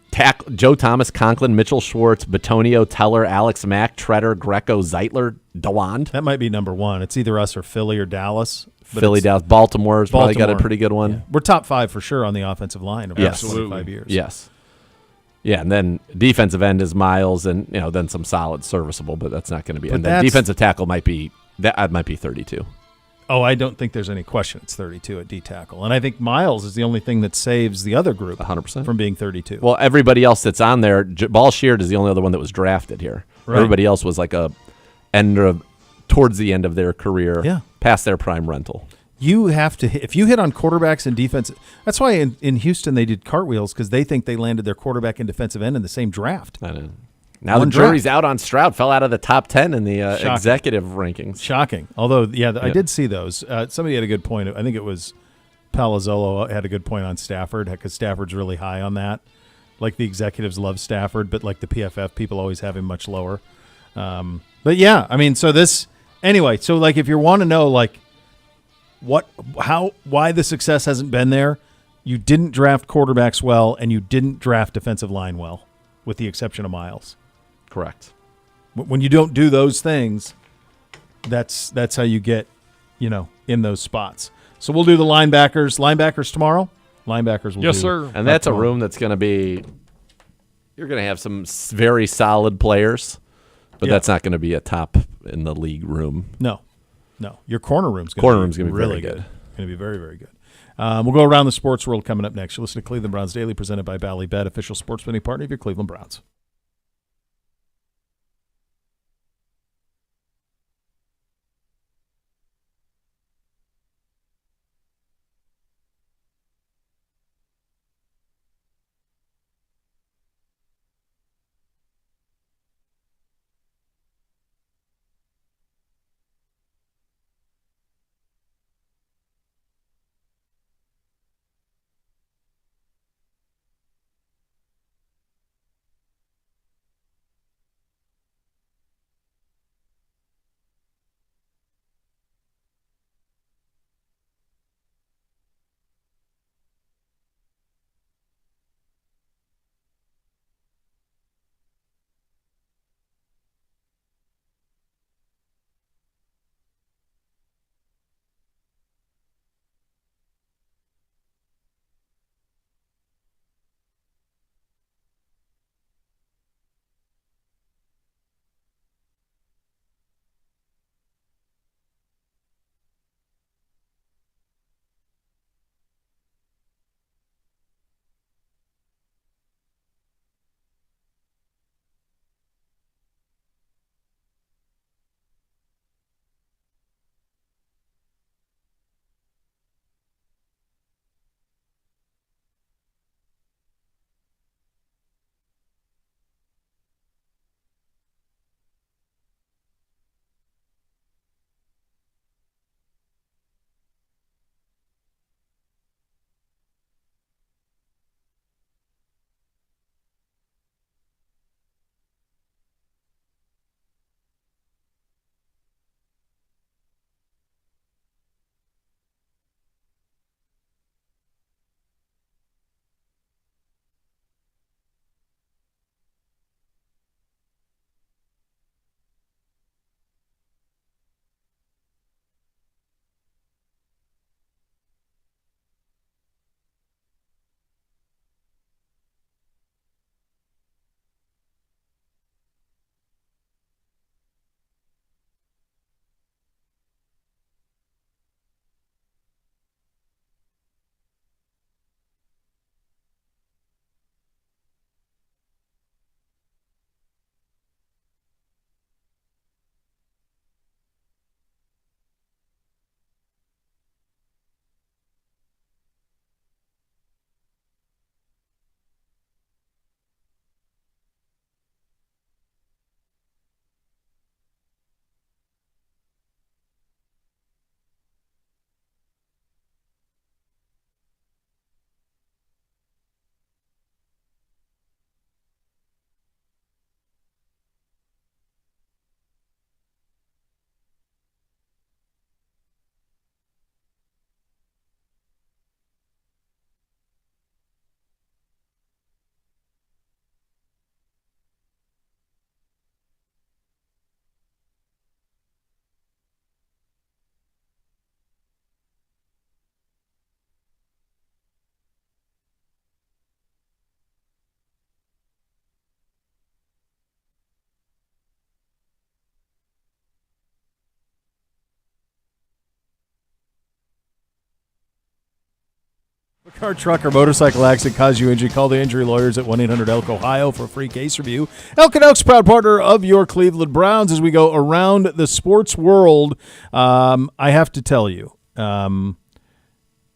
Joe Thomas, Conklin, Mitchell Schwartz, Batonio, Teller, Alex Mack, Treader, Greco, Zeitler, DeWand. That might be number 1. It's either us or Philly or Dallas. Philly, Dallas, Baltimore's probably got a pretty good one. Yeah. We're top 5 for sure on the offensive line over the last 25 years. Yes. Yeah, and then defensive end is Miles, and then some solid, serviceable, but that's not going to be. But And then defensive tackle might be 32. Oh, I don't think there's any question it's 32 at D tackle. And I think Miles is the only thing that saves the other group 100% from being 32. Well, everybody else that's on there, Ball Sheard is the only other one that was drafted here. Right. Everybody else was like towards the end of their career, past their prime rental. You have to if you hit on quarterbacks and defense. That's why in Houston they did cartwheels because they think they landed their quarterback and defensive end in the same draft. I know. Now the jury's out on Stroud. Fell out of the top 10 in the executive rankings. Shocking. Although, I did see those. Somebody had a good point. I think it was Palazzolo had a good point on Stafford because Stafford's really high on that. Like the executives love Stafford, but like the PFF people always have him much lower. But yeah, I mean, so this anyway. So like, if you want to know like why the success hasn't been there, you didn't draft quarterbacks well, and you didn't draft defensive line well, with the exception of Miles. Correct. When you don't do those things, that's how you get, in those spots. So we'll do the linebackers. Linebackers tomorrow. Linebackers will yes, do. sir. And that's tomorrow. a room that's going to be. You're going to have some very solid players, but that's not going to be a top in the league room. No. Your corner room's going to be very really good. Going to be very, very good. We'll go around the sports world coming up next. You'll listen to Cleveland Browns Daily, presented by Bally Bet, official sports betting partner of your Cleveland Browns. car, truck, or motorcycle accident caused you injury, call the injury lawyers at 1-800-ELK-OHIO for a free case review. Elk and Oaks, proud partner of your Cleveland Browns. As we go around the sports world, I have to tell you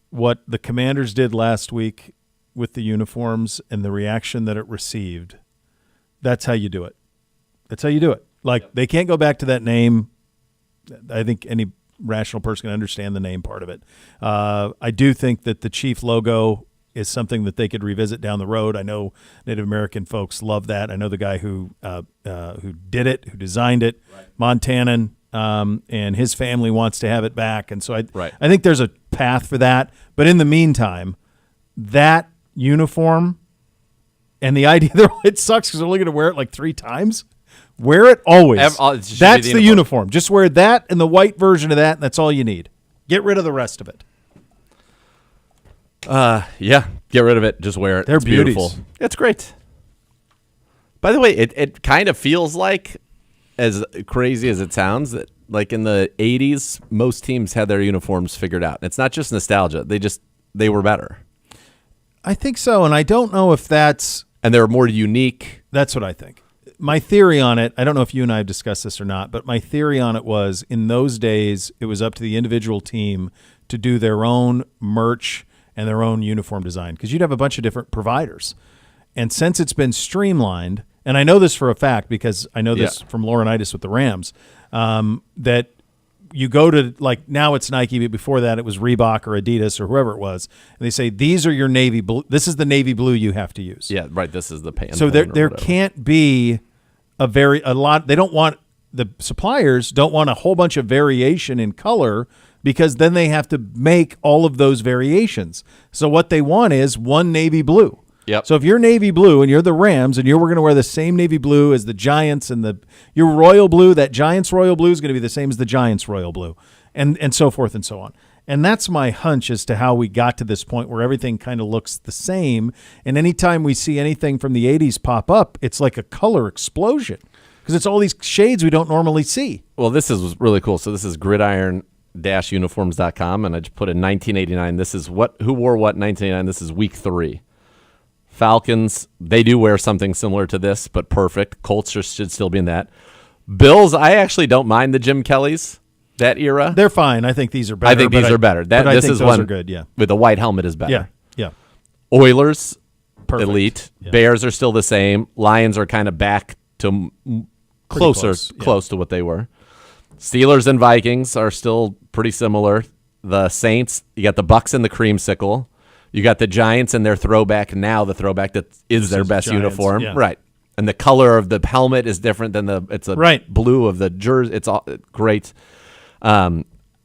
what the Commanders did last week with the uniforms and the reaction that it received. That's how you do it. That's how you do it. Like, they can't go back to that name. I think any rational person can understand the name part of it. I do think that the Chief logo is something that they could revisit down the road. I know Native American folks love that. I know the guy who did it, who designed it, Montanan, and his family wants to have it back. And so I think there's a path for that. But in the meantime, that uniform and the idea that it sucks because they're only going to wear it like 3 times. Wear it always. That's the uniform. Just wear that and the white version of that, and that's all you need. Get rid of the rest of it. Yeah, get rid of it. Just wear it. They're beautiful. beauties. It's great. By the way, it kind of feels like, as crazy as it sounds, that like in the 80s, most teams had their uniforms figured out. It's not just nostalgia. They were better. I think so, and I don't know if that's... And they were more unique. That's what I think. My theory on it, I don't know if you and I have discussed this or not, but my theory on it was in those days, it was up to the individual team to do their own merch and their own uniform design because you'd have a bunch of different providers. And since it's been streamlined, and I know this for a fact because I know this from Laurinaitis with the Rams, that you go to, like, now it's Nike, but before that it was Reebok or Adidas or whoever it was, and they say, these are your navy blue. This is the navy blue you have to use. Yeah, right. This is the Pantone. So there can't be a lot. They don't want, the suppliers don't want a whole bunch of variation in color because then they have to make all of those variations. So what they want is one navy blue. Yep. So if you're navy blue and you're the Rams and we're going to wear the same navy blue as the Giants and your royal blue, that Giants royal blue is going to be the same as the Giants royal blue, and so forth and so on. And that's my hunch as to how we got to this point where everything kind of looks the same. And anytime we see anything from the 80s pop up, it's like a color explosion because it's all these shades we don't normally see. Well, this is really cool. So this is gridiron-uniforms.com, and I just put in 1989. This is who wore what in 1989. This is week 3. Falcons, they do wear something similar to this, but perfect. Colts should still be in that. Bills, I actually don't mind the Jim Kellys, that era. They're fine. I think these are better. I think these are better. This is one are good, yeah. With the white helmet is better. Yeah. Oilers, perfect. Elite. Yeah. Bears are still the same. Lions are kind of back to close to what they were. Steelers and Vikings are still pretty similar. The Saints, you got the Bucks and the creamsicle. You got the Giants and their throwback now, the throwback that is their best Giants, uniform. yeah. Right. And the color of the helmet is different than blue of the jersey. It's all great.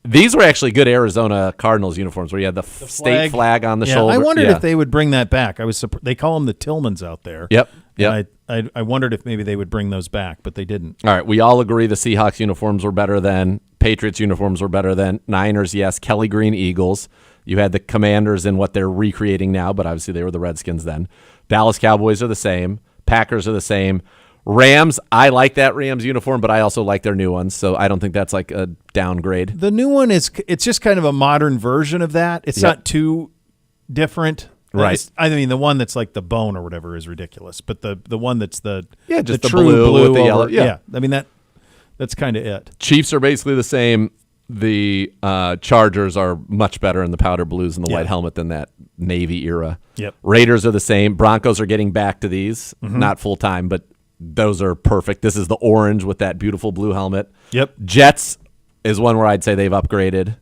These were actually good Arizona Cardinals uniforms where you had the state flag on the shoulder. I wondered if they would bring that back. They call them the Tillmans out there. Yep. I wondered if maybe they would bring those back, but they didn't. All right. We all agree the Seahawks uniforms were better than. Patriots uniforms were better than. Niners, yes. Kelly Green Eagles. You had the Commanders in what they're recreating now, but obviously they were the Redskins then. Dallas Cowboys are the same. Packers are the same. Rams, I like that Rams uniform, but I also like their new ones, so I don't think that's like a downgrade. The new one it's just kind of a modern version of that. It's not too different. Right. I mean, the one that's like the bone or whatever is ridiculous, but the one that's the just true blue with the yellow. Yeah. I mean that's kind of it. Chiefs are basically the same. The Chargers are much better in the powder blues and the white helmet than that Navy era. Yep. Raiders are the same. Broncos are getting back to these, not full time, but those are perfect. This is the orange with that beautiful blue helmet. Yep. Jets is one where I'd say they've upgraded.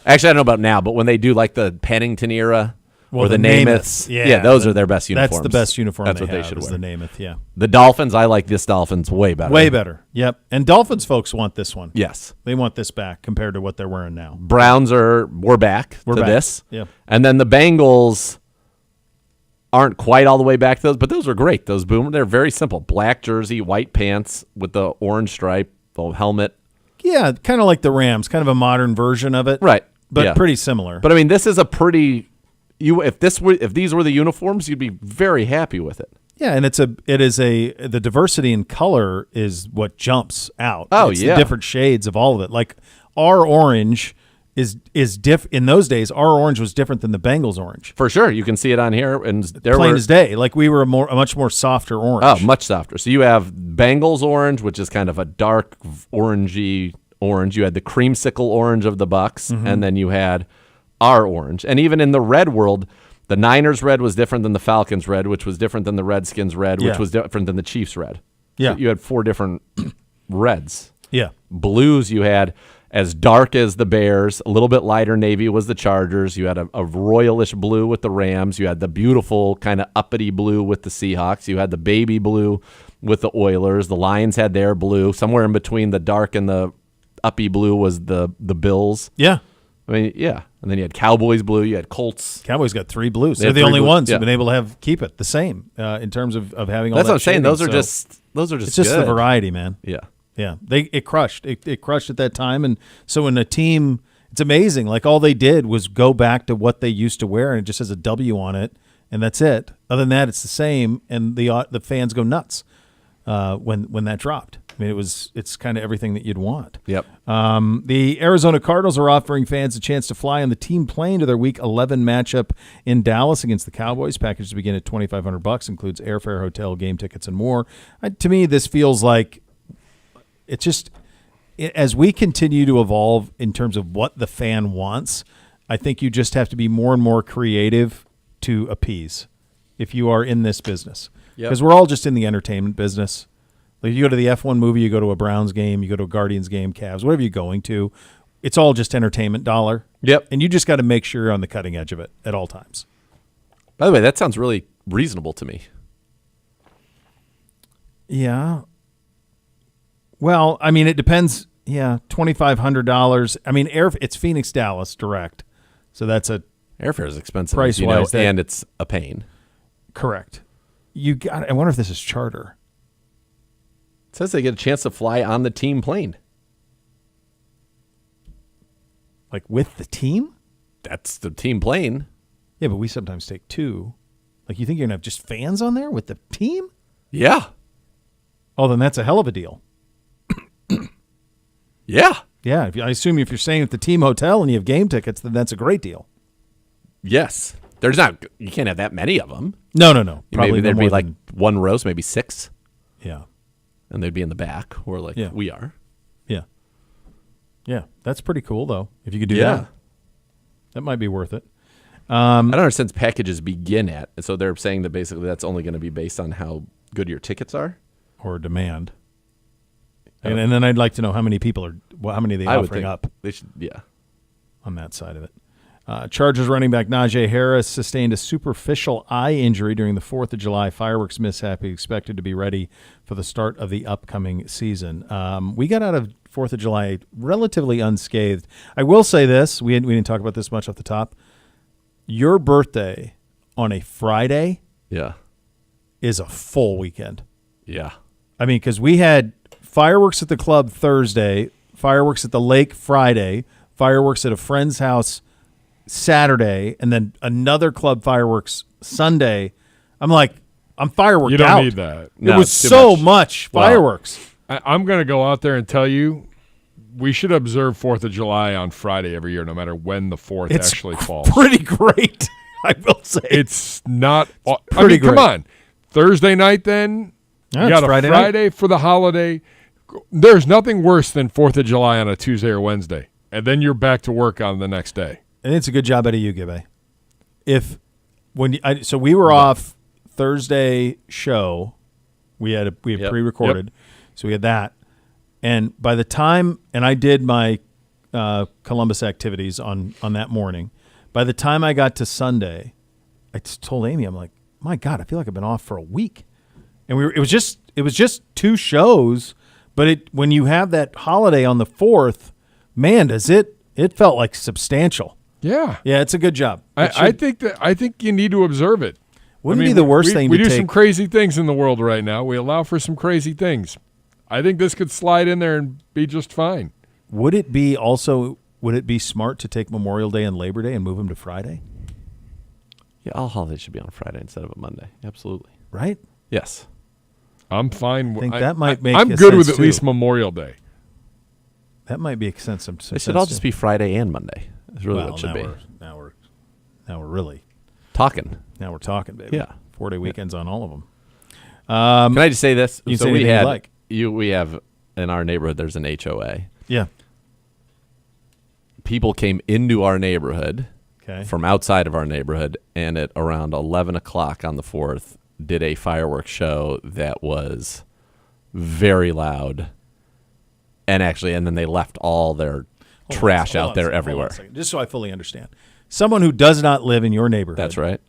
Actually, I don't know about now, but when they do like the Pennington era or the Namaths, those are their best uniforms. That's the best uniform That's they what have, they should is wear. the Namath, yeah. The Dolphins, I like this Dolphins way better. Way better, yep. And Dolphins folks want this one. Yes. They want this back compared to what they're wearing now. Browns we're back to this. Yeah. And then the Bengals aren't quite all the way back to those, but those were great. Those they're very simple. Black jersey, white pants with the orange stripe, the helmet. Yeah, kind of like the Rams, kind of a modern version of it. Right. But pretty similar. But I mean, this is a pretty if these were the uniforms, you'd be very happy with it. Yeah, and the diversity in color is what jumps out. Oh, it's the different shades of all of it. Like our orange is in those days. Our orange was different than the Bengals orange. For sure, you can see it on here, and Plain as day. Like we were a much more softer orange. Oh, much softer. So you have Bengals orange, which is kind of a dark orangey orange. You had the creamsicle orange of the Bucks, and then you had our orange. And even in the red world, the Niners red was different than the Falcons red, which was different than the Redskins red, which was different than the Chiefs red. Yeah, so you had 4 different reds. Yeah, blues you had as dark as the Bears, a little bit lighter navy was the Chargers. You had a royalish blue with the Rams. You had the beautiful kind of uppity blue with the Seahawks. You had the baby blue with the Oilers. The Lions had their blue. Somewhere in between the dark and the uppy blue was the Bills. Yeah. I mean, yeah. And then you had Cowboys blue. You had Colts. Cowboys got 3 blues. They're the only ones who've been able to keep it the same in terms of having all that. That's what I'm saying. shading. Those are just it's just good. the variety, man. Yeah. Yeah, it crushed. It crushed at that time, and so when a team, it's amazing. Like all they did was go back to what they used to wear, and it just has a W on it, and that's it. Other than that, it's the same, and the fans go nuts when that dropped. I mean, it's kind of everything that you'd want. Yep. The Arizona Cardinals are offering fans a chance to fly on the team plane to their Week 11 matchup in Dallas against the Cowboys. Packages begin at $2,500, includes airfare, hotel, game tickets, and more. To me, this feels like. It's just, as we continue to evolve in terms of what the fan wants, I think you just have to be more and more creative to appease if you are in this business. Because we're all just in the entertainment business. Like you go to the F1 movie, you go to a Browns game, you go to a Guardians game, Cavs, whatever you're going to, it's all just entertainment dollar. Yep. And you just got to make sure you're on the cutting edge of it at all times. By the way, that sounds really reasonable to me. Yeah. Well, I mean, it depends. Yeah, $2,500. I mean, it's Phoenix, Dallas direct, so that's a airfare is expensive, price-wise, and it's a pain. Correct. I wonder if this is charter. It says they get a chance to fly on the team plane, like with the team. That's the team plane. Yeah, but we sometimes take 2. Like, you think you're gonna have just fans on there with the team? Yeah. Oh, then that's a hell of a deal. Yeah. Yeah, I assume if you're staying at the team hotel and you have game tickets, then that's a great deal. Yes. You can't have that many of them. No. Probably maybe there'd no be more like than, 1 row, maybe 6. Yeah. And they'd be in the back, or like we are. Yeah. Yeah, that's pretty cool, though, if you could do that. That might be worth it. I don't understand packages begin at. So they're saying that basically that's only going to be based on how good your tickets are? Or demand. And then I'd like to know how many people how many are they offering up? They should, on that side of it. Chargers running back Najee Harris sustained a superficial eye injury during the 4th of July fireworks mishap. He's expected to be ready for the start of the upcoming season. We got out of 4th of July relatively unscathed. I will say this. We didn't talk about this much off the top. Your birthday on a Friday is a full weekend. Yeah. I mean, because we had fireworks at the club Thursday, fireworks at the lake Friday, fireworks at a friend's house Saturday, and then another club fireworks Sunday. I'm like, I'm fireworked out. You don't need that. It was so much fireworks. I'm going to go out there and tell you, we should observe 4th of July on Friday every year, no matter when the 4th actually falls. Pretty great, I will say. It's not. Pretty great. Come on. Thursday night, then. You got a Friday for the holiday. There's nothing worse than 4th of July on a Tuesday or Wednesday, and then you're back to work on the next day. And it's a good job out of you, Gibbe. So we were off Thursday show. We had pre-recorded, so we had that. And by the time, and I did my Columbus activities on that morning. By the time I got to Sunday, I just told Amy, I'm like, my God, I feel like I've been off for a week. And it was just 2 shows, but when you have that holiday on the 4th, man, it felt like substantial. Yeah. Yeah, it's a good job. I think you need to observe it. Wouldn't be the worst thing we to do take. Some crazy things in the world right now. We allow for some crazy things. I think this could slide in there and be just fine. Would it be smart to take Memorial Day and Labor Day and move them to Friday? Yeah, all holidays should be on Friday instead of a Monday. Absolutely. Right? Yes. I'm fine. I think that might make I'm a good sense with at too. least Memorial Day. That might be some It should all just be Friday and Monday. That's really what it should be. Now we're really Talking. Now we're talking, baby. Yeah. 4-day weekends on all of them. Can I just say this? You so say we anything you had like. we have in our neighborhood. There's an HOA. Yeah. People came into our neighborhood from outside of our neighborhood, and at around 11 o'clock on the 4th, did a fireworks show that was very loud, and then they left all their trash out there everywhere. Just so I fully understand. Someone who does not live in your neighborhood. That's right.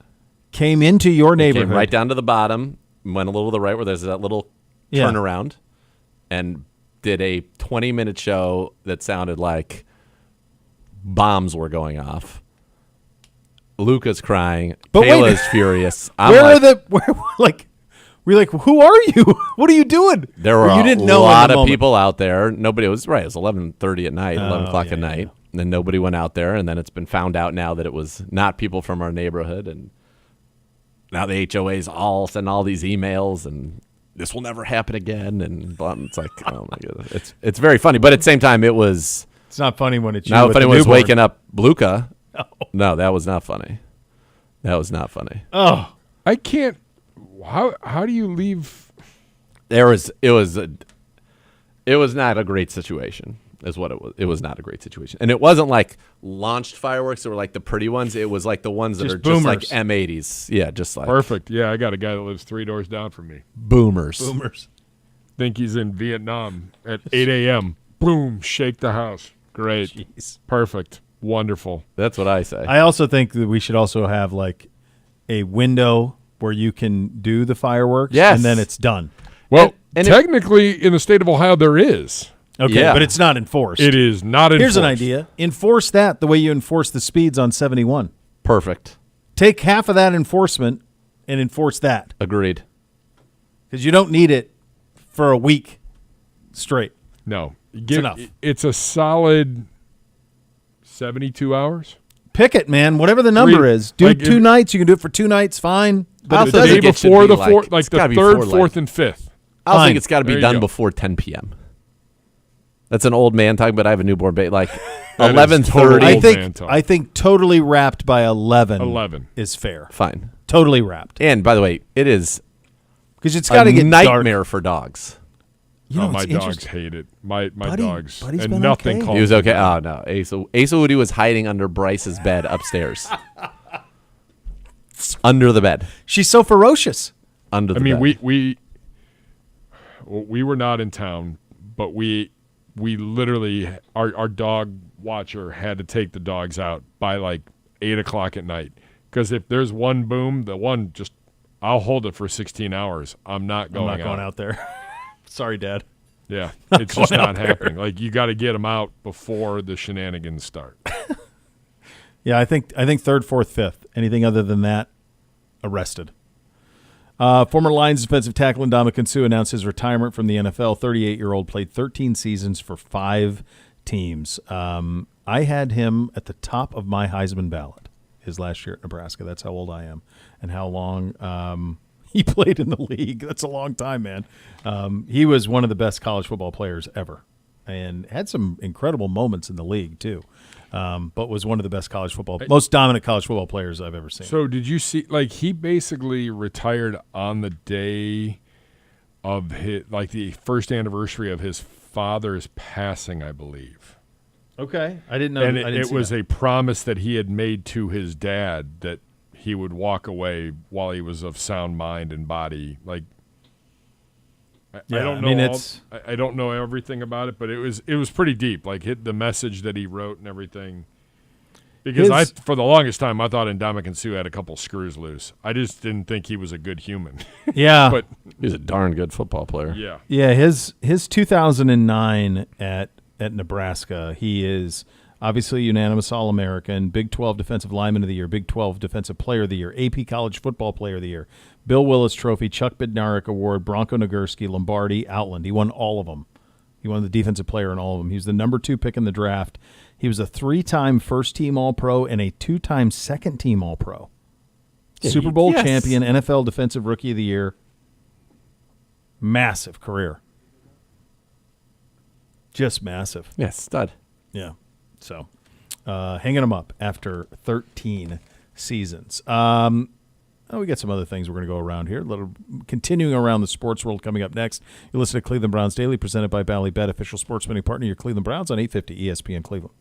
Came into your neighborhood. Came right down to the bottom, went a little to the right where there's that little turnaround, and did a 20-minute show that sounded like bombs were going off. Luca's crying. Kayla's furious. We're like, who are you? What are you doing? There were you didn't a know lot of people out there. Nobody was right. It was 11:30 at night, 11 o'clock at night. Yeah. And then nobody went out there. And then it's been found out now that it was not people from our neighborhood. And now the HOAs all send all these emails and this will never happen again. And it's like, oh my goodness. It's very funny. But at the same time, it's not funny when it's you. Now, if anyone was waking up Luca, no, that was not funny. That was not funny. Oh, I can't. How do you leave? It was not a great situation, is what it was. It was not a great situation, and it wasn't like launched fireworks that were like the pretty ones. It was like the ones that just are boomers. just like M80s. Yeah, just like perfect. Yeah, I got a guy that lives 3 doors down from me. Boomers. Think he's in Vietnam at 8 a.m. Boom, shake the house. Great, Jeez. Perfect, wonderful. That's what I say. I also think that we should also have like a window where you can do the fireworks, and then it's done. Well, and technically, in the state of Ohio, there is. Okay, but it's not enforced. It is not enforced. Here's an idea. Enforce that the way you enforce the speeds on 71. Perfect. Take half of that enforcement and enforce that. Agreed. Because you don't need it for a week straight. No. It's enough. It's a solid 72 hours. Pick it, man. Whatever the number is. Do 2 nights. You can do it for 2 nights. Fine. But the day before the fourth, like the 3rd, 4th, and 5th. I think it's got to be done before 10 p.m. That's an old man talking, but I have a newborn baby. Like 11:30. I think totally wrapped by 11. 11 is fair. Fine. Totally wrapped. And by the way, it is because it's got to get nightmare dark. for dogs. You know, my dogs hate it. My dogs Buddy's and been nothing. okay. He was okay. Oh no, Asa Woody was hiding under Bryce's bed upstairs. Under the bed. She's so ferocious. Under the bed. We were not in town, but we literally our dog watcher had to take the dogs out by like 8 o'clock at night because if there's one boom, I'll hold it for 16 hours. I'm not going out there. Sorry, Dad. Yeah, it's just not happening. Like you got to get them out before the shenanigans start. Yeah, I think 3rd, 4th, 5th. Anything other than that, arrested. Former Lions defensive tackle Ndamukong Suh announced his retirement from the NFL. 38-year-old played 13 seasons for 5 teams. I had him at the top of my Heisman ballot his last year at Nebraska. That's how old I am and how long he played in the league. That's a long time, man. He was one of the best college football players ever and had some incredible moments in the league too. But was one of the best most dominant college football players I've ever seen. So did you see, like, he basically retired on the day of the first anniversary of his father's passing, I believe. Okay. I didn't know. And it was a promise that he had made to his dad that he would walk away while he was of sound mind and body. Like, I don't know. I don't know everything about it, but it was pretty deep. Like the message that he wrote and everything. Because for the longest time, I thought Ndamukong Suh had a couple screws loose. I just didn't think he was a good human. Yeah, but he's a darn good football player. Yeah, yeah. His 2009 at Nebraska, he is obviously unanimous All-American, Big 12 Defensive Lineman of the Year, Big 12 Defensive Player of the Year, AP College Football Player of the Year, Bill Willis Trophy, Chuck Bednarik Award, Bronco Nagurski, Lombardi, Outland. He won all of them. He won the defensive player in all of them. He was the number 2 pick in the draft. He was a 3-time first-team All-Pro and a 2-time second-team All-Pro. Yeah, Super Bowl champion, NFL Defensive Rookie of the Year. Massive career. Just massive. Yeah, stud. Yeah. So hanging him up after 13 seasons. We got some other things we're going to go around here. Continuing around the sports world coming up next. You listen to Cleveland Browns Daily, presented by Bally Bet, official sports betting partner, your Cleveland Browns on 850 ESPN Cleveland.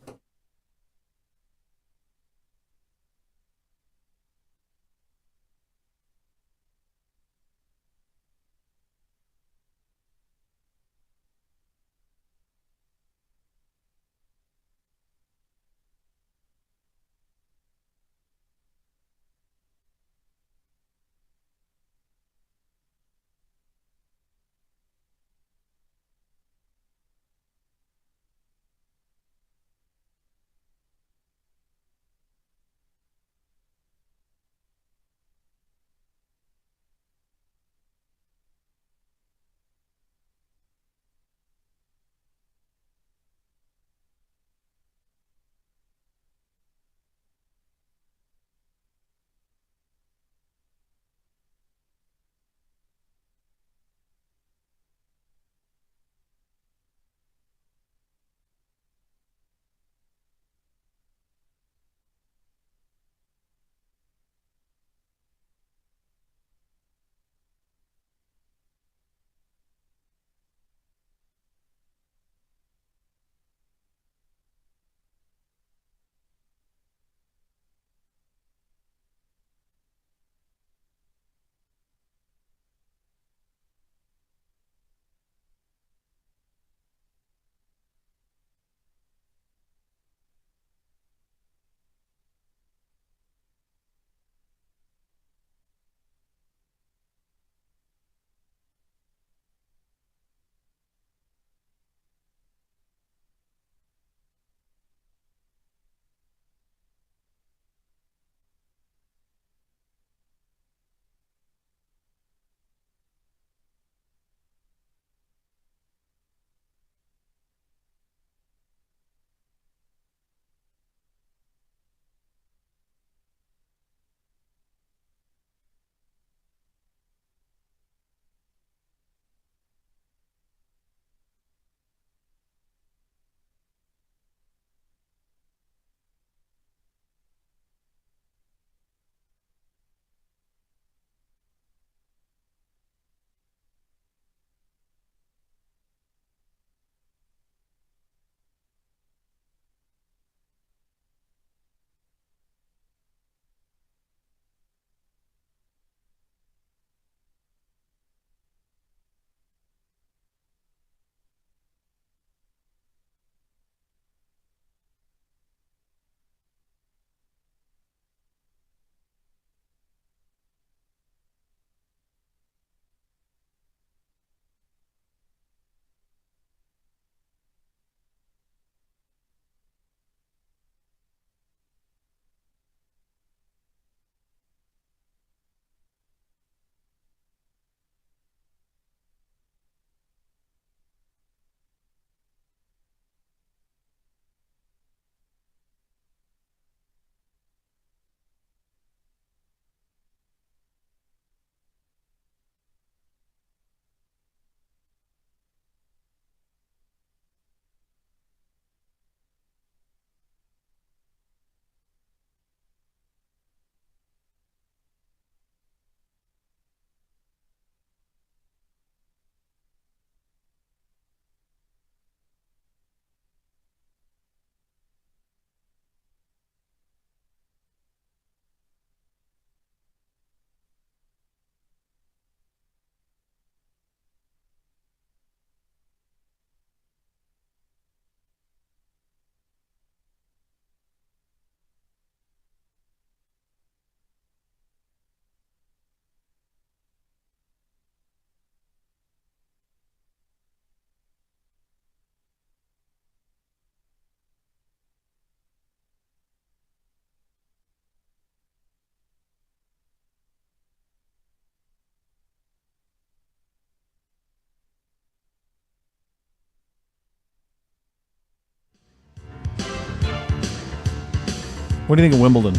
What do you think of Wimbledon?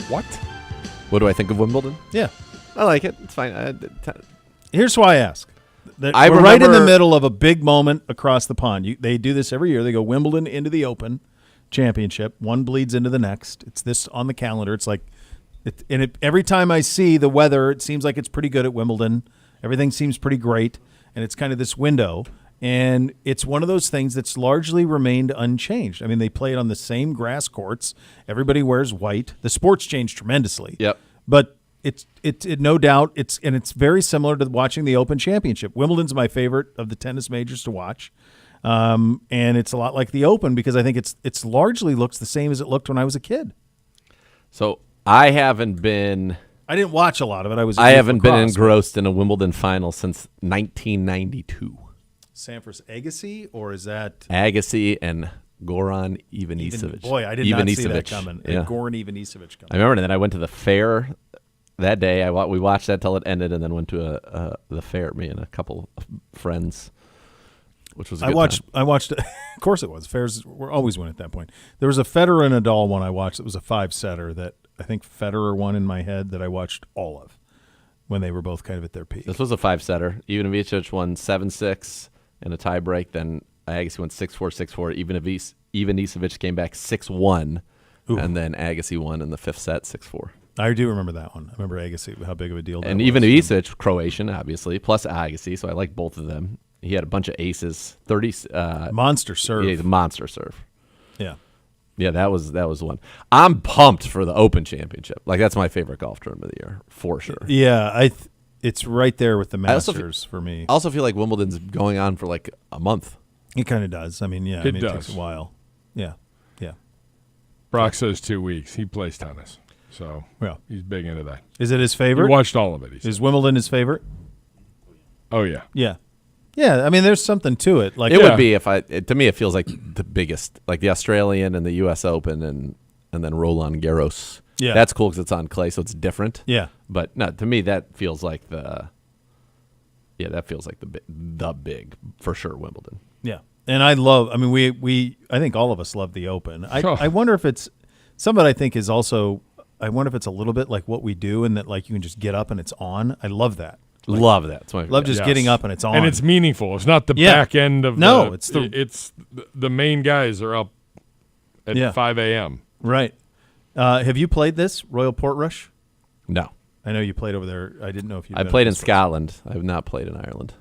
What? What do I think of Wimbledon? Yeah. I like it. It's fine. Here's why I ask. We're right in the middle of a big moment across the pond. They do this every year. They go Wimbledon into the Open Championship. One bleeds into the next. It's this on the calendar. It's like, every time I see the weather, it seems like it's pretty good at Wimbledon. Everything seems pretty great, and it's kind of this window. And it's one of those things that's largely remained unchanged. I mean, they play it on the same grass courts. Everybody wears white. The sport's changed tremendously. Yep. But it's no doubt it's very similar to watching the Open Championship. Wimbledon's my favorite of the tennis majors to watch, and it's a lot like the Open because I think it's largely looks the same as it looked when I was a kid. So I haven't been. I didn't watch a lot of it. I haven't been engrossed in a Wimbledon final since 1992. Sampras Agassi, or is that Agassi and Goran Ivanisevic? Boy, I did not see that coming. Yeah. Goran Ivanisevic coming. I remember that I went to the fair that day. We watched that till it ended, and then went to the fair. Me and a couple of friends, which was a good time. I watched. Of course, it was fairs. Were always win at that point. There was a Federer and Nadal one I watched. It was a 5-setter that I think Federer won in my head that I watched all of when they were both kind of at their peak. This was a 5-setter. Ivanisevic won 7-6 in a tiebreak. Then Agassi went 6-4, 6-4. Ivanisevic came back 6-1, and then Agassi won in the 5th set 6-4. I do remember that one. I remember Agassi, how big of a deal that was. And Ivanisevic, Croatian, obviously, plus Agassi, so I like both of them. He had a bunch of aces, 30 monster serve. Yeah, he's a monster serve. Yeah. Yeah, that was one. I'm pumped for the Open Championship. Like, that's my favorite golf tournament of the year, for sure. Yeah, it's right there with the Masters for me. I also feel like Wimbledon's going on for like a month. It kind of does. I mean, yeah, it takes a while. Yeah, yeah. Brock says 2 weeks. He plays tennis, so yeah, he's big into that. Is it his favorite? He watched all of it. Is Wimbledon his favorite? Oh yeah, yeah, yeah. I mean, there's something to it. Like it would be to me, it feels like the biggest, like the Australian and the U.S. Open, and then Roland Garros. Yeah, that's cool because it's on clay, so it's different. Yeah, but no, to me that feels like the big for sure Wimbledon. Yeah, and I mean, I think all of us love the Open. I wonder if it's something I think is also. I wonder if it's a little bit like what we do, and that like you can just get up and it's on. I love that. Love that. It's love just getting up and it's on, and it's meaningful. It's not the back end of it's the main guys are up at 5 a.m. Right. Have you played this Royal Portrush? No. I know you played over there. I didn't know if you. I played in Scotland. I have not played in Ireland.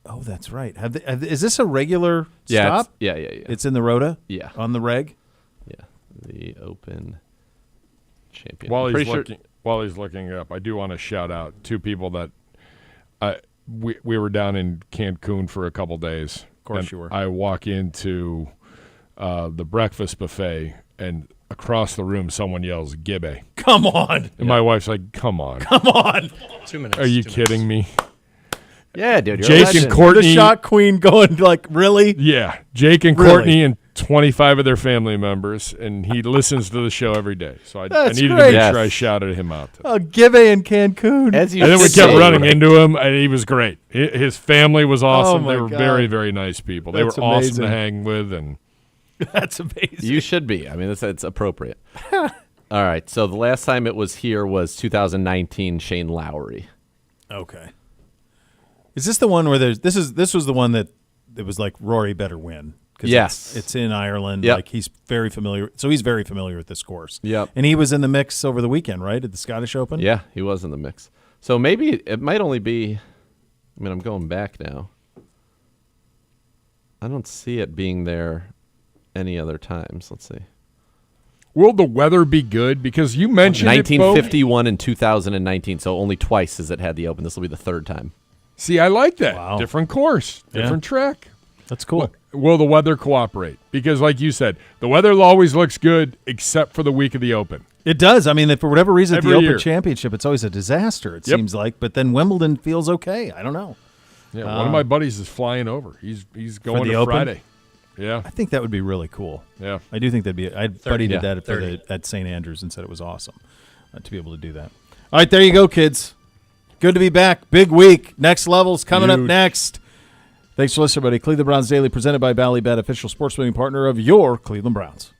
Oh, that's right. Is this a regular stop? Yeah. It's in the Rota? Yeah. On the reg? Yeah. The Open Champion. While he's looking it up, I do want to shout out two people that we were down in Cancun for a couple days. Of course you were. I walk into the breakfast buffet, and across the room someone yells, "Gibbe." Come on. And my wife's like, "Come on. Come on." 2 minutes. Are you kidding me? Yeah, dude. You're Jake and Courtney. The shot queen going like, really? Yeah. Jake and Courtney and 25 of their family members, and he listens to the show every day. So I needed to make sure I shouted him out. Oh, Gibbe in Cancun. And then we kept running into him, and he was great. His family was awesome. They were very, very nice people. They were awesome to hang with. And that's amazing. You should be. I mean, it's appropriate. All right. So the last time it was here was 2019 Shane Lowry. Okay. Is this the one where this was the one that it was like Rory better win? Yes. It's in Ireland. Yep. Like he's very familiar. So he's very familiar with this course. Yep. And he was in the mix over the weekend, right? At the Scottish Open? Yeah, he was in the mix. So maybe it might only be, I mean, I'm going back now. I don't see it being there any other times. Let's see. Will the weather be good? Because you mentioned 1951 and 2019, so only twice has it had the Open. This will be the third time. See, I like that. Wow. Different course, different track. That's cool. Will the weather cooperate? Because like you said, the weather always looks good except for the week of the Open. It does. I mean, if for whatever reason at the Every year. Open Championship, it's always a disaster, it seems like. But then Wimbledon feels okay. I don't know. Yeah, one of my buddies is flying over. He's going to Open? Friday. Yeah. I think that would be really cool. Yeah. I do think that'd be. I buddy did that $30. at St. Andrews and said it was awesome to be able to do that. All right, there you go, kids. Good to be back. Big week. Next level's coming up next. Thanks for listening, everybody. Cleveland Browns Daily, presented by Ballybet, official sports betting partner of your Cleveland Browns.